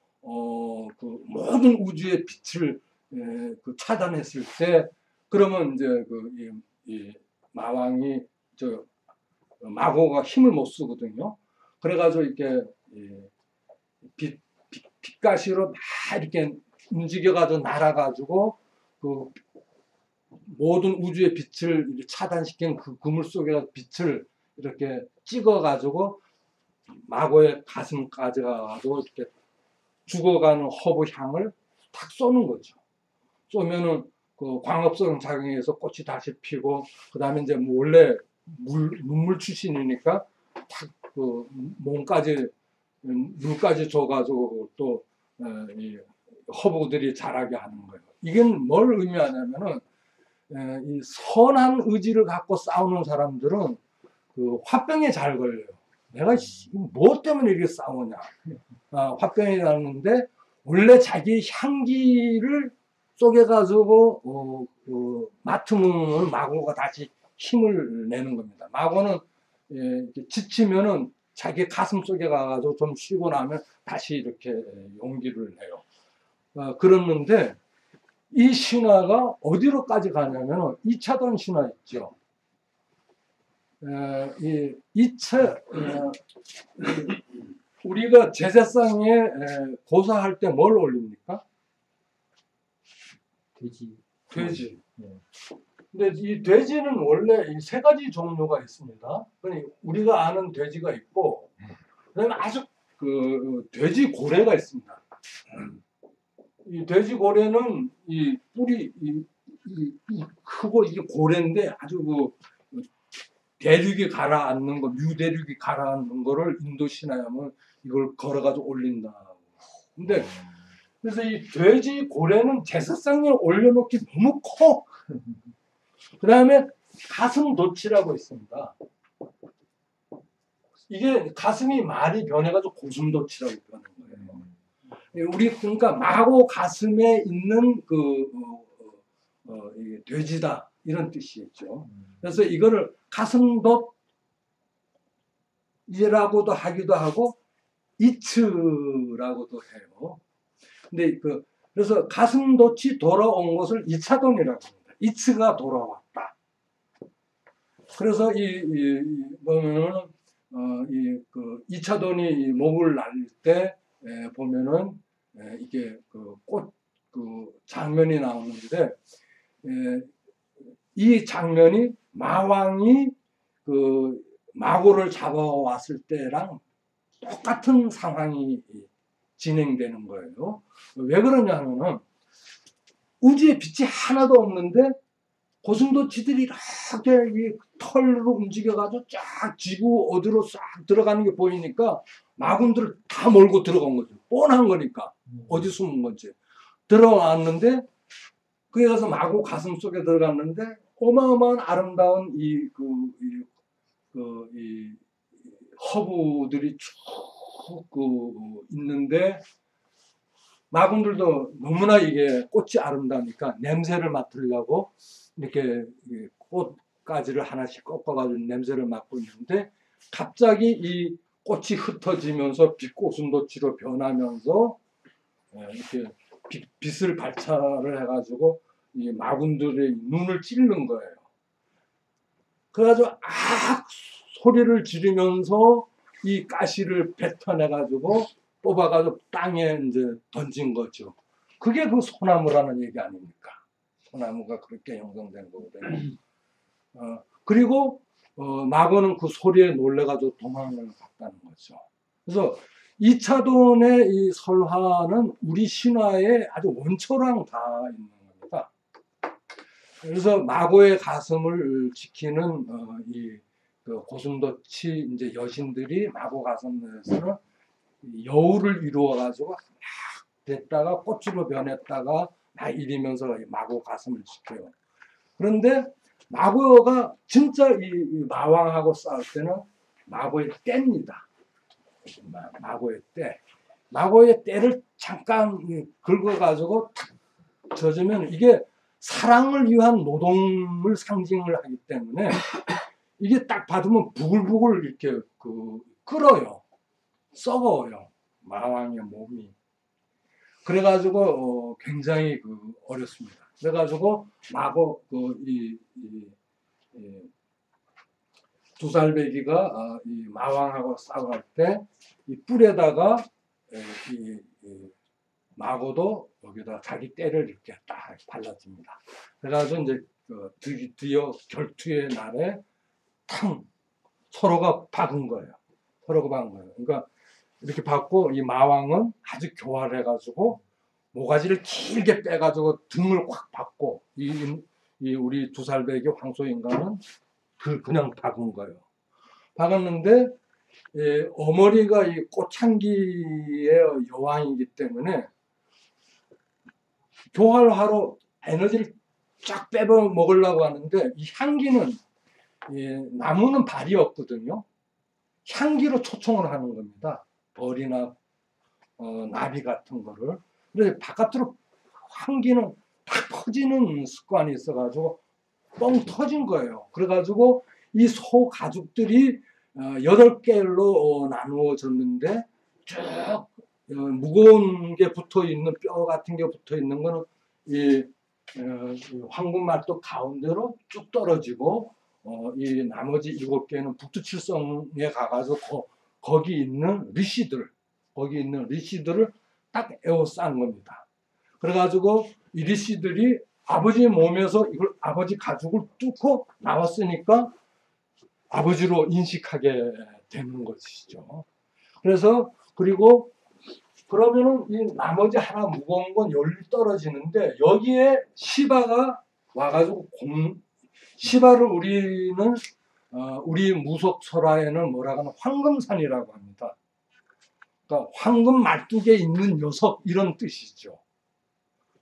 모든 우주의 빛을 차단했을 때, 그러면 이제 이 마왕이 마고가 힘을 못 쓰거든요. 그래가지고 이렇게 빛가시로 막 이렇게 움직여가지고 날아가지고 모든 우주의 빛을 차단시킨 그 그물 속에 빛을 이렇게 찍어가지고 마고의 가슴까지 가가지고 이렇게 죽어가는 허브 향을 탁 쏘는 거죠. 쏘면은 광합성 작용해서 꽃이 다시 피고, 그 다음에 이제 원래 눈물 출신이니까 탁 몸까지 물까지 줘가지고 또 이 허브들이 자라게 하는 거예요. 이게 뭘 의미하냐면은, 이 선한 의지를 갖고 싸우는 사람들은 화병에 잘 걸려요. 내가 뭐 때문에 이렇게 싸우냐. 화병이 나는데, 원래 자기 향기를 쪼개가지고 맡으면 마고가 다시 힘을 내는 겁니다. 마고는 지치면은 자기 가슴 속에 가가지고 좀 쉬고 나면 다시 이렇게 용기를 내요. 그랬는데 이 신화가 어디로까지 가냐면 2차원 신화 있죠. 이 2차 우리가 제사상에 고사할 때 뭘 올립니까? 돼지. 돼지. 네. 근데 이 돼지는 원래 이 세 가지 종류가 있습니다. 그러니까 우리가 아는 돼지가 있고, 그다음에 아주 그 돼지 고래가 있습니다. 이 돼지 고래는 이 뿔이 크고 이게 고래인데 아주 그 대륙이 가라앉는 거, 뮤대륙이 가라앉는 거를 인도 신화에 하면 이걸 걸어가지고 올린다. 근데 그래서 이 돼지 고래는 제사상에 올려놓기 너무 커. 그 다음에 가슴 돛이라고 있습니다. 이게 가슴이 많이 변해가지고 고슴도치라고 변한 거예요. 우리 그러니까 마고 가슴에 있는 이게 돼지다 이런 뜻이겠죠. 그래서 이거를 가슴돛이라고도 하기도 하고 이츠라고도 해요. 근데 그래서 가슴돛이 돌아온 것을 이차돈이라고 합니다. 이츠가 돌아왔다. 그래서 보면은 이차돈이 목을 날릴 때 보면은 이게 꽃 장면이 나오는데 이 장면이 마왕이 마고를 잡아왔을 때랑 똑같은 상황이 진행되는 거예요. 왜 그러냐 하면은 우주에 빛이 하나도 없는데 고슴도치들이 이렇게 이 털로 움직여가지고 쫙 지구 어디로 싹 들어가는 게 보이니까 마군들을 다 몰고 들어간 거죠. 뻔한 거니까. 어디 숨은 건지. 들어왔는데 그에 가서 마구 가슴 속에 들어갔는데 어마어마한 아름다운 이 허브들이 쭉 있는데 마군들도 너무나 이게 꽃이 아름다우니까 냄새를 맡으려고 이렇게 꽃가지를 하나씩 꺾어가지고 냄새를 맡고 있는데 갑자기 이 꽃이 흩어지면서 빛고슴도치로 변하면서 이렇게 빛을 발차를 해가지고 이 마군들의 눈을 찌르는 거예요. 그래가지고 소리를 지르면서 이 가시를 뱉어내가지고 뽑아가지고 땅에 이제 던진 거죠. 그게 그 소나무라는 얘기 아닙니까? 소나무가 그렇게 형성된 거거든요. 그리고 마고는 그 소리에 놀래가지고 도망을 갔다는 거죠. 그래서 이차돈의 이 설화는 우리 신화에 아주 원초랑 다 있는 겁니다. 그래서 마고의 가슴을 지키는 고슴도치 이제 여신들이 마고 가슴에서는 여우를 이루어가지고 막 됐다가 꽃으로 변했다가 막 이리면서 마고 가슴을 지켜요. 그런데 마고가 진짜 이 마왕하고 싸울 때는 마고의 때입니다. 마고의 때. 마고의 때를 잠깐 긁어가지고 탁 젖으면 이게 사랑을 위한 노동을 상징을 하기 때문에 이게 딱 받으면 부글부글 이렇게 끓어요. 썩어요. 마왕의 몸이. 그래가지고 굉장히 어렵습니다. 그래가지고 마고 두살배기가 이 마왕하고 싸울 때 이 뿔에다가 마고도 여기다 자기 때를 이렇게 딱 발라줍니다. 그래가지고 이제 드디어 결투의 날에 탕 서로가 박은 거예요. 서로가 박은 거예요. 그러니까 이렇게 받고 이 마왕은 아주 교활해가지고 모가지를 길게 빼가지고 등을 확 박고 우리 두살배기 황소인간은 그냥 박은 거예요. 박았는데 어머니가 이 꽃향기의 여왕이기 때문에 교활하러 에너지를 쫙 빼버 먹으려고 하는데 이 향기는 나무는 발이 없거든요. 향기로 초청을 하는 겁니다. 벌이나 나비 같은 거를. 그래서 바깥으로 향기는 탁 퍼지는 습관이 있어가지고 뻥 터진 거예요. 그래가지고 이 소 가죽들이 8개로 나누어졌는데 쭉 무거운 게 붙어 있는 뼈 같은 게 붙어 있는 거는 이 황금말도 가운데로 쭉 떨어지고 이 나머지 7개는 북두칠성에 가가지고 거기 있는 리시들을 딱 에워싼 겁니다. 그래가지고 이 리시들이 아버지 몸에서 이걸 아버지 가죽을 뚫고 나왔으니까 아버지로 인식하게 되는 것이죠. 그래서 그리고 그러면은 이 나머지 하나 무거운 건 열리 떨어지는데 여기에 시바가 와가지고 시바를 우리는 우리 무속 설화에는 뭐라고 하나 황금산이라고 합니다. 그러니까 황금 말뚝에 있는 녀석 이런 뜻이죠.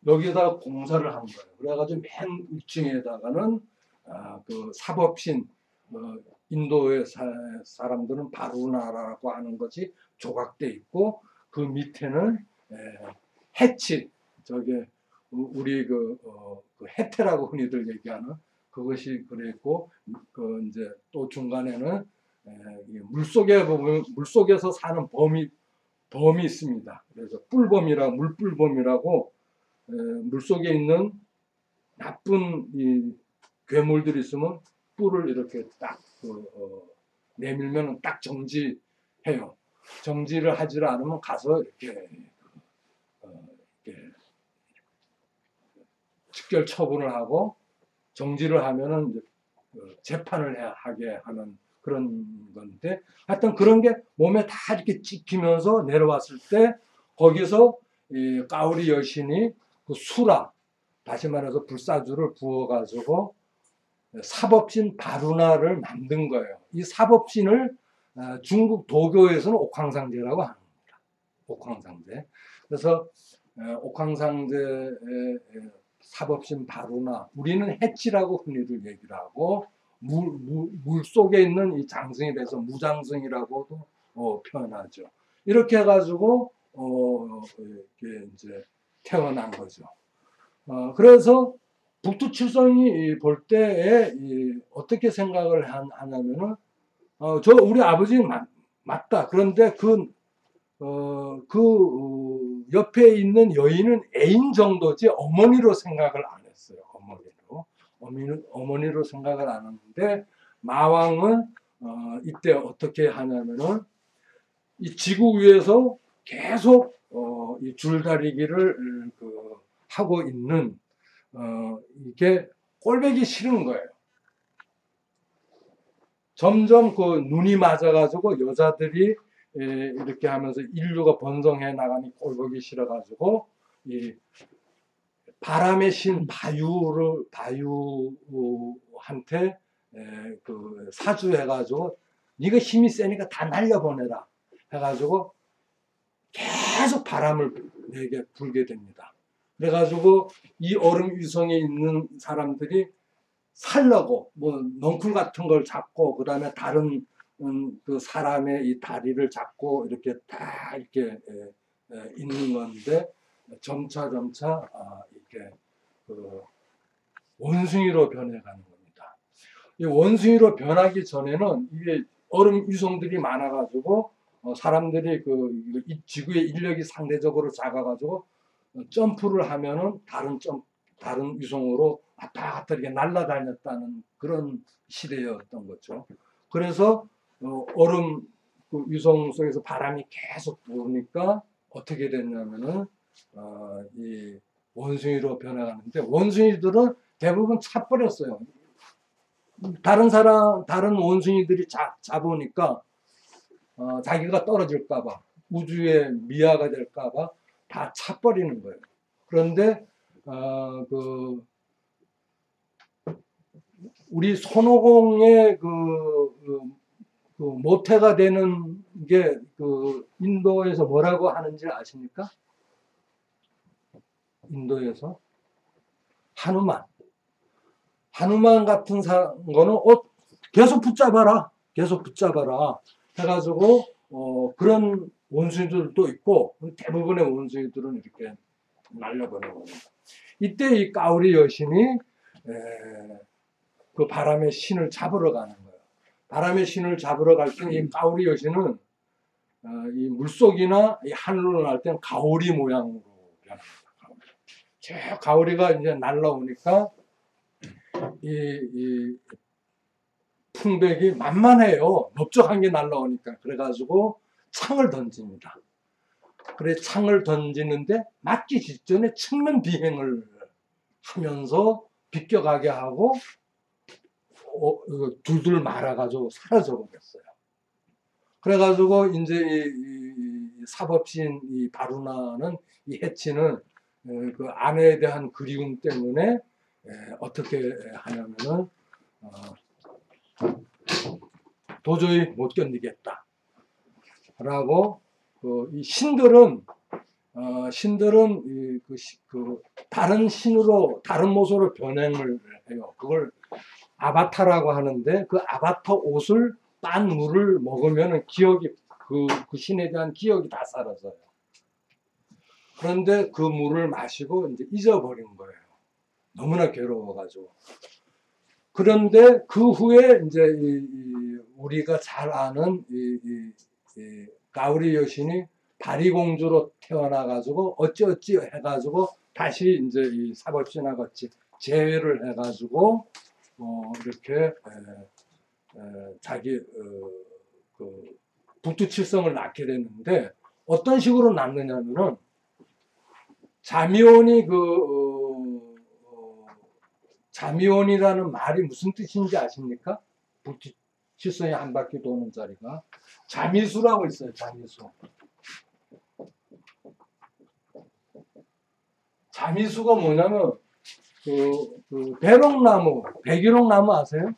여기에다가 공사를 한 거예요. 그래가지고 맨 위층에다가는 그 사법신 인도의 사람들은 바루나라고 하는 것이 조각돼 있고 그 밑에는 해치 저게 우리 그 해태라고 흔히들 얘기하는 그것이 그랬고 그 이제 또 중간에는 물속에 보면 물속에서 사는 범이 있습니다. 그래서 뿔범이라고 물뿔범이라고 물속에 있는 나쁜 이 괴물들이 있으면 뿔을 이렇게 딱 내밀면 딱 정지해요. 정지를 하지 않으면 가서 이렇게 즉결 처분을 하고 정지를 하면은 재판을 하게 하는 그런 건데 하여튼 그런 게 몸에 다 이렇게 찍히면서 내려왔을 때 거기서 이 까우리 여신이 그 수라 다시 말해서 불사주를 부어가지고 사법신 바루나를 만든 거예요. 이 사법신을 중국 도교에서는 옥황상제라고 합니다. 옥황상제. 그래서 옥황상제의 사법신 바루나 우리는 해치라고 흔히들 얘기를 하고 물 속에 있는 이 장승에 대해서 무장승이라고도 표현하죠. 이렇게 해가지고 이렇게 이제 태어난 거죠. 그래서 북두칠성이 볼 때에 어떻게 생각을 하냐면은 저 우리 아버지는 맞다. 그런데 옆에 있는 여인은 애인 정도지 어머니로 생각을 안 했어요. 어머니로 생각을 안 했는데 마왕은 이때 어떻게 하냐면은 이 지구 위에서 계속 이 줄다리기를 하고 있는 이게 꼴보기 싫은 거예요. 점점 그 눈이 맞아가지고 여자들이 이렇게 하면서 인류가 번성해 나가니 꼴보기 싫어가지고 이 바람의 신 바유한테 그 사주해가지고 네가 힘이 세니까 다 날려보내라 해가지고 계속 바람을 내게 불게 됩니다. 그래가지고 이 얼음 위성에 있는 사람들이 살려고 뭐 넝쿨 같은 걸 잡고 그 다음에 다른 그 사람의 이 다리를 잡고 이렇게 다 이렇게 있는 건데 점차 이렇게 그 원숭이로 변해가는 겁니다. 이 원숭이로 변하기 전에는 이게 얼음 위성들이 많아가지고 사람들이 이 지구의 인력이 상대적으로 작아가지고 점프를 하면은 다른 위성으로 왔다 갔다 이렇게 날아다녔다는 그런 시대였던 거죠. 그래서 얼음 그 위성 속에서 바람이 계속 부으니까 어떻게 됐냐면은 이 원숭이로 변해가는데 원숭이들은 대부분 차버렸어요. 다른 원숭이들이 잡으니까 자기가 떨어질까봐 우주의 미아가 될까봐 다 차버리는 거예요. 그런데 우리 손오공의 모태가 되는 게 인도에서 뭐라고 하는지 아십니까? 인도에서 하누만 같은 거는 계속 붙잡아라 해가지고 그런 원숭이들도 있고 대부분의 원숭이들은 이렇게 날려버리는 겁니다. 이때 이 까우리 여신이 그 바람의 신을 잡으러 가는 거예요. 바람의 신을 잡으러 갈 때 이 가오리 여신은 이 물속이나 이 하늘로 날 때는 가오리 모양으로 변합니다. 저 가오리가 이제 날라오니까 이 풍백이 만만해요. 넓적한 게 날라오니까. 그래가지고 창을 던집니다. 그래 창을 던지는데 맞기 직전에 측면 비행을 하면서 비껴가게 하고 둘둘 말아가지고 사라져 버렸어요. 그래가지고 이제 이 사법신 이 바루나는 이 해치는 그 아내에 대한 그리움 때문에 어떻게 하냐면은 도저히 못 견디겠다 라고 이 신들은 다른 신으로 다른 모습으로 변형을 해요. 그걸 아바타라고 하는데 그 아바타 옷을 빤 물을 먹으면 기억이 그 신에 대한 기억이 다 사라져요. 그런데 그 물을 마시고 이제 잊어버린 거예요. 너무나 괴로워가지고. 그런데 그 후에 이제 우리가 잘 아는 가오리 여신이 다리공주로 태어나가지고 어찌어찌 해가지고 다시 이제 이 사법신과 같이 재회를 해가지고 이렇게 자기 그 북두칠성을 낳게 됐는데 어떤 식으로 낳느냐면은 자미원이 자미원이라는 말이 무슨 뜻인지 아십니까? 북두칠성이 한 바퀴 도는 자리가 자미수라고 있어요. 자미수. 자미수가 뭐냐면 그 배롱나무, 백일홍나무 아세요?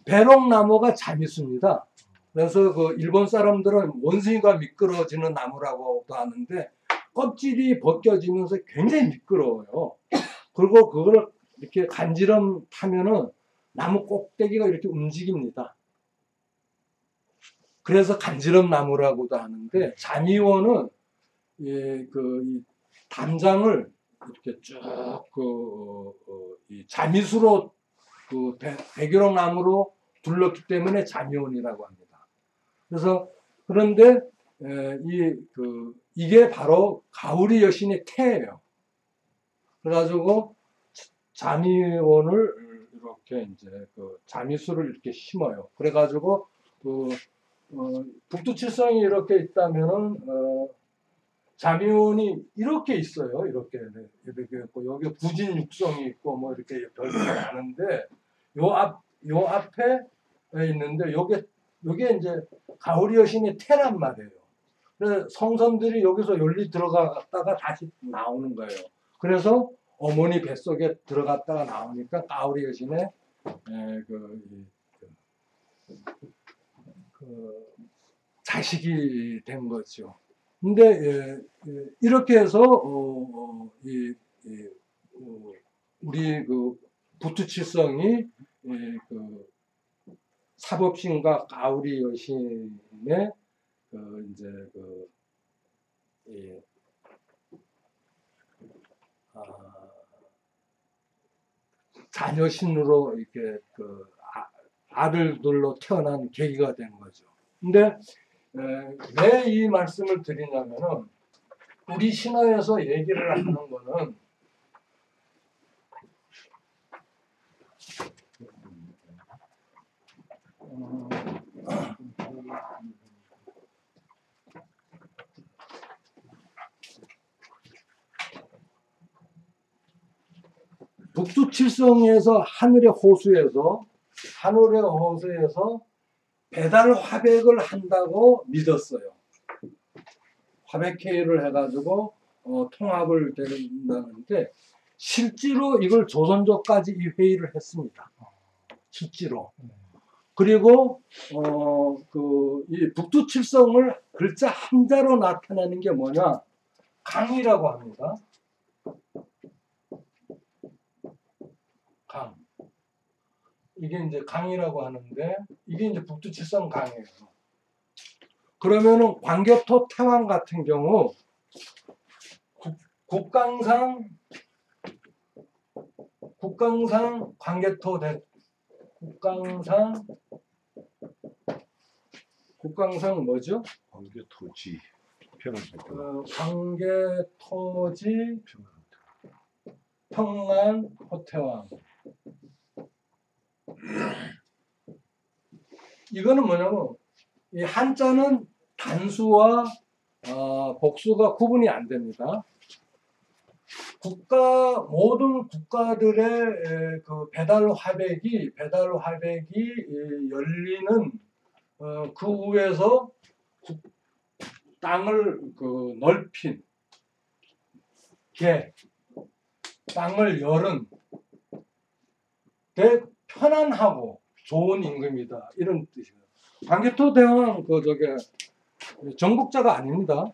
배롱나무가 자미수입니다. 그래서 그 일본 사람들은 원숭이가 미끄러지는 나무라고도 하는데 껍질이 벗겨지면서 굉장히 미끄러워요. 그리고 그걸 이렇게 간지럼 타면은 나무 꼭대기가 이렇게 움직입니다. 그래서 간지럼 나무라고도 하는데 자미원은 이 담장을 이렇게 쭉 이 자미수로 백일홍 나무로 둘렀기 때문에 자미원이라고 합니다. 그래서 그런데 이게 바로 가오리 여신의 태예요. 그래가지고 자미원을 이렇게 이제 자미수를 이렇게 심어요. 그래가지고 북두칠성이 이렇게 있다면은 자미원이 이렇게 있어요. 이렇게 있고 여기 부진육성이 있고 뭐 이렇게 별게 많은데 요 앞에 있는데 요게 이제 가오리 여신의 태란 말이에요. 그래서 성선들이 여기서 열리 들어갔다가 다시 나오는 거예요. 그래서 어머니 뱃속에 들어갔다가 나오니까 가오리 여신의 자식이 된 거죠. 근데 이렇게 해서 우리 북두칠성이 사법신과 가오리 여신의 이제 자녀신으로 이렇게 아들들로 태어난 계기가 된 거죠. 근데 왜 이 말씀을 드리냐면은 우리 신화에서 얘기를 하는 거는 북두칠성에서 하늘의 호수에서 배달 화백을 한다고 믿었어요. 화백회의를 해가지고 통합을 된다는데 실제로 이걸 조선조까지 이 회의를 했습니다. 실제로. 그리고 이 북두칠성을 글자 한자로 나타내는 게 뭐냐? 강이라고 합니다. 강. 이게 이제 강이라고 하는데 이게 이제 북두칠성 강이에요. 그러면은 광개토 태왕 같은 경우 국강상 광개토 국강상 국강상 뭐죠? 관계토지 평안 관계토지 평안 호태왕. 이거는 뭐냐면 이 한자는 단수와 복수가 구분이 안 됩니다. 모든 국가들의 그 배달 화백이 열리는 그 후에서 땅을 넓힌 땅을 열은 되게 편안하고 좋은 임금이다 이런 뜻이에요. 광개토 대왕은 정복자가 아닙니다.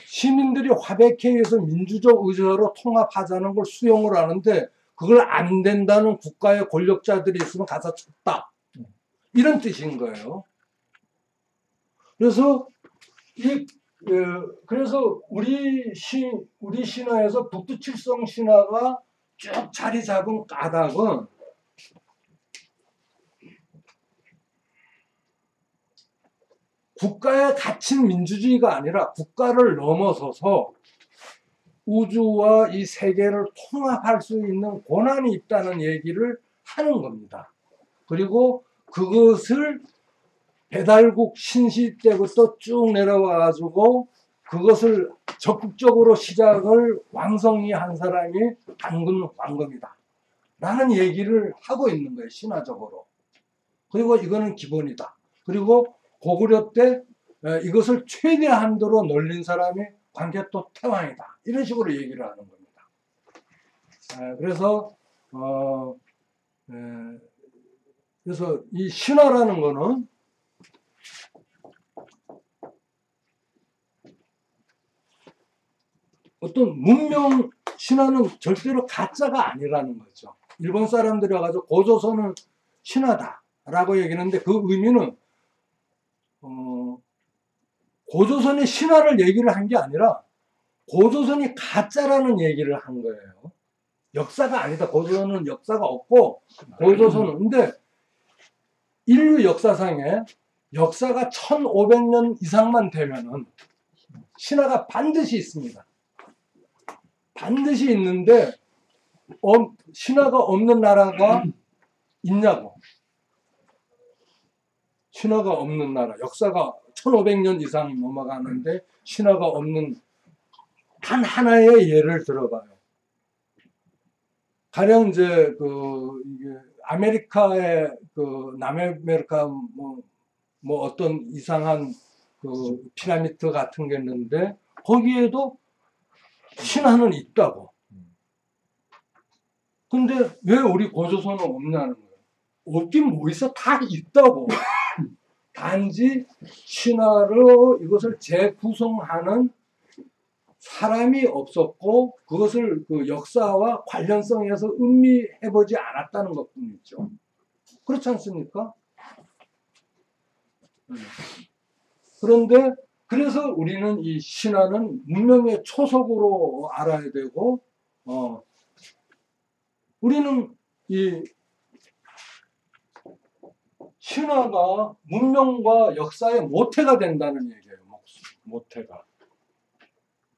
시민들이 화백회에 의해서 민주적 의사로 통합하자는 걸 수용을 하는데 그걸 안 된다는 국가의 권력자들이 있으면 가서 쳤다. 이런 뜻인 거예요. 그래서 우리 신화에서 북두칠성 신화가 쭉 자리 잡은 까닭은 국가에 갇힌 민주주의가 아니라 국가를 넘어서서 우주와 이 세계를 통합할 수 있는 권한이 있다는 얘기를 하는 겁니다. 그리고 그것을 배달국 신시 때부터 쭉 내려와 가지고 그것을 적극적으로 시작을 왕성히 한 사람이 단군 왕검이다 라는 얘기를 하고 있는 거예요, 신화적으로. 그리고 이거는 기본이다. 그리고 고구려 때 이것을 최대 한도로 늘린 사람이 광개토 태왕이다. 이런 식으로 얘기를 하는 겁니다. 그래서 이 신화라는 거는 어떤 문명 신화는 절대로 가짜가 아니라는 거죠. 일본 사람들이 와가지고 고조선은 신화다라고 얘기하는데 그 의미는 고조선의 신화를 얘기를 한 게 아니라 고조선이 가짜라는 얘기를 한 거예요. 역사가 아니다. 고조선은 역사가 없고 고조선은 근데 인류 역사상에 역사가 1500년 이상만 되면은 신화가 반드시 있습니다. 반드시 있는데 신화가 없는 나라가 있냐고. 신화가 없는 나라, 역사가 1500년 이상 넘어가는데 신화가 없는 단 하나의 예를 들어봐요. 가령 이제 아메리카의 남아메리카 뭐 어떤 이상한 피라미드 같은 게 있는데 거기에도 신화는 있다고. 근데 왜 우리 고조선은 없냐는 거예요. 없긴 뭐 있어? 다 있다고. 단지 신화로 이것을 재구성하는 사람이 없었고 그것을 역사와 관련성에서 음미해보지 않았다는 것뿐이죠. 그렇지 않습니까? 그런데 그래서 우리는 이 신화는 문명의 초석으로 알아야 되고 우리는 이 신화가 문명과 역사의 모태가 된다는 얘기예요. 모태가.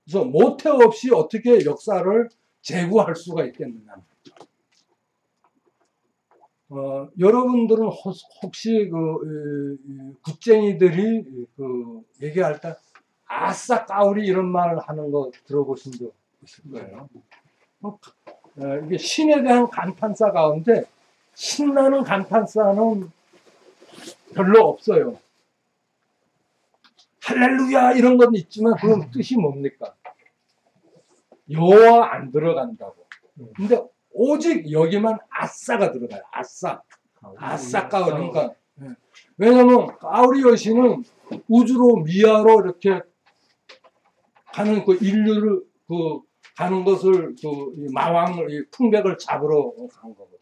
그래서 모태 없이 어떻게 역사를 재구할 수가 있겠느냐. 여러분들은 혹시 굿쟁이들이 얘기할 때 아싸 까우리 이런 말 하는 거 들어보신 적 있을 거예요. 이게 신에 대한 감탄사 가운데 신나는 감탄사는 별로 없어요. 할렐루야 이런 건 있지만 그건 뜻이 뭡니까? 여호와 안 들어간다고. 근데 오직 여기만 아싸가 들어가요. 아싸. 아싸 까우리. 그러니까 왜냐면 까우리 여신은 우주로 미아로 이렇게 가는 인류를 가는 것을 마왕을 풍백을 잡으러 간 거거든요.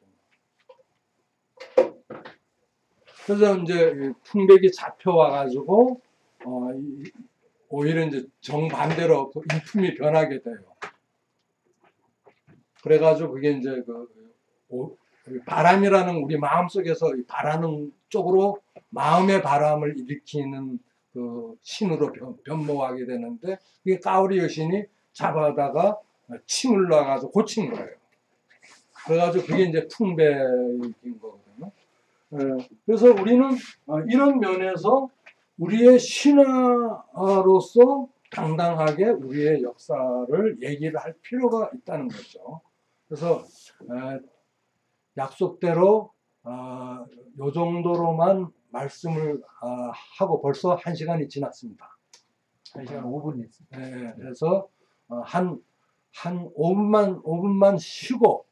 그래서 이제 풍백이 잡혀와 가지고 오히려 이제 정반대로 인품이 변하게 돼요. 그래가지고 그게 이제 바람이라는 우리 마음 속에서 바라는 쪽으로 마음의 바람을 일으키는 그 신으로 변모하게 되는데 그게 까우리 여신이 잡아다가 침을 놔가지고 고친 거예요. 그래가지고 그게 이제 퉁배인 거거든요. 그래서 우리는 이런 면에서 우리의 신화로서 당당하게 우리의 역사를 얘기를 할 필요가 있다는 거죠. 그래서 약속대로 요 정도로만 말씀을 하고 벌써 1시간이 지났습니다. 1시간 5분 있습니다. 네, 그래서 한 5분만 쉬고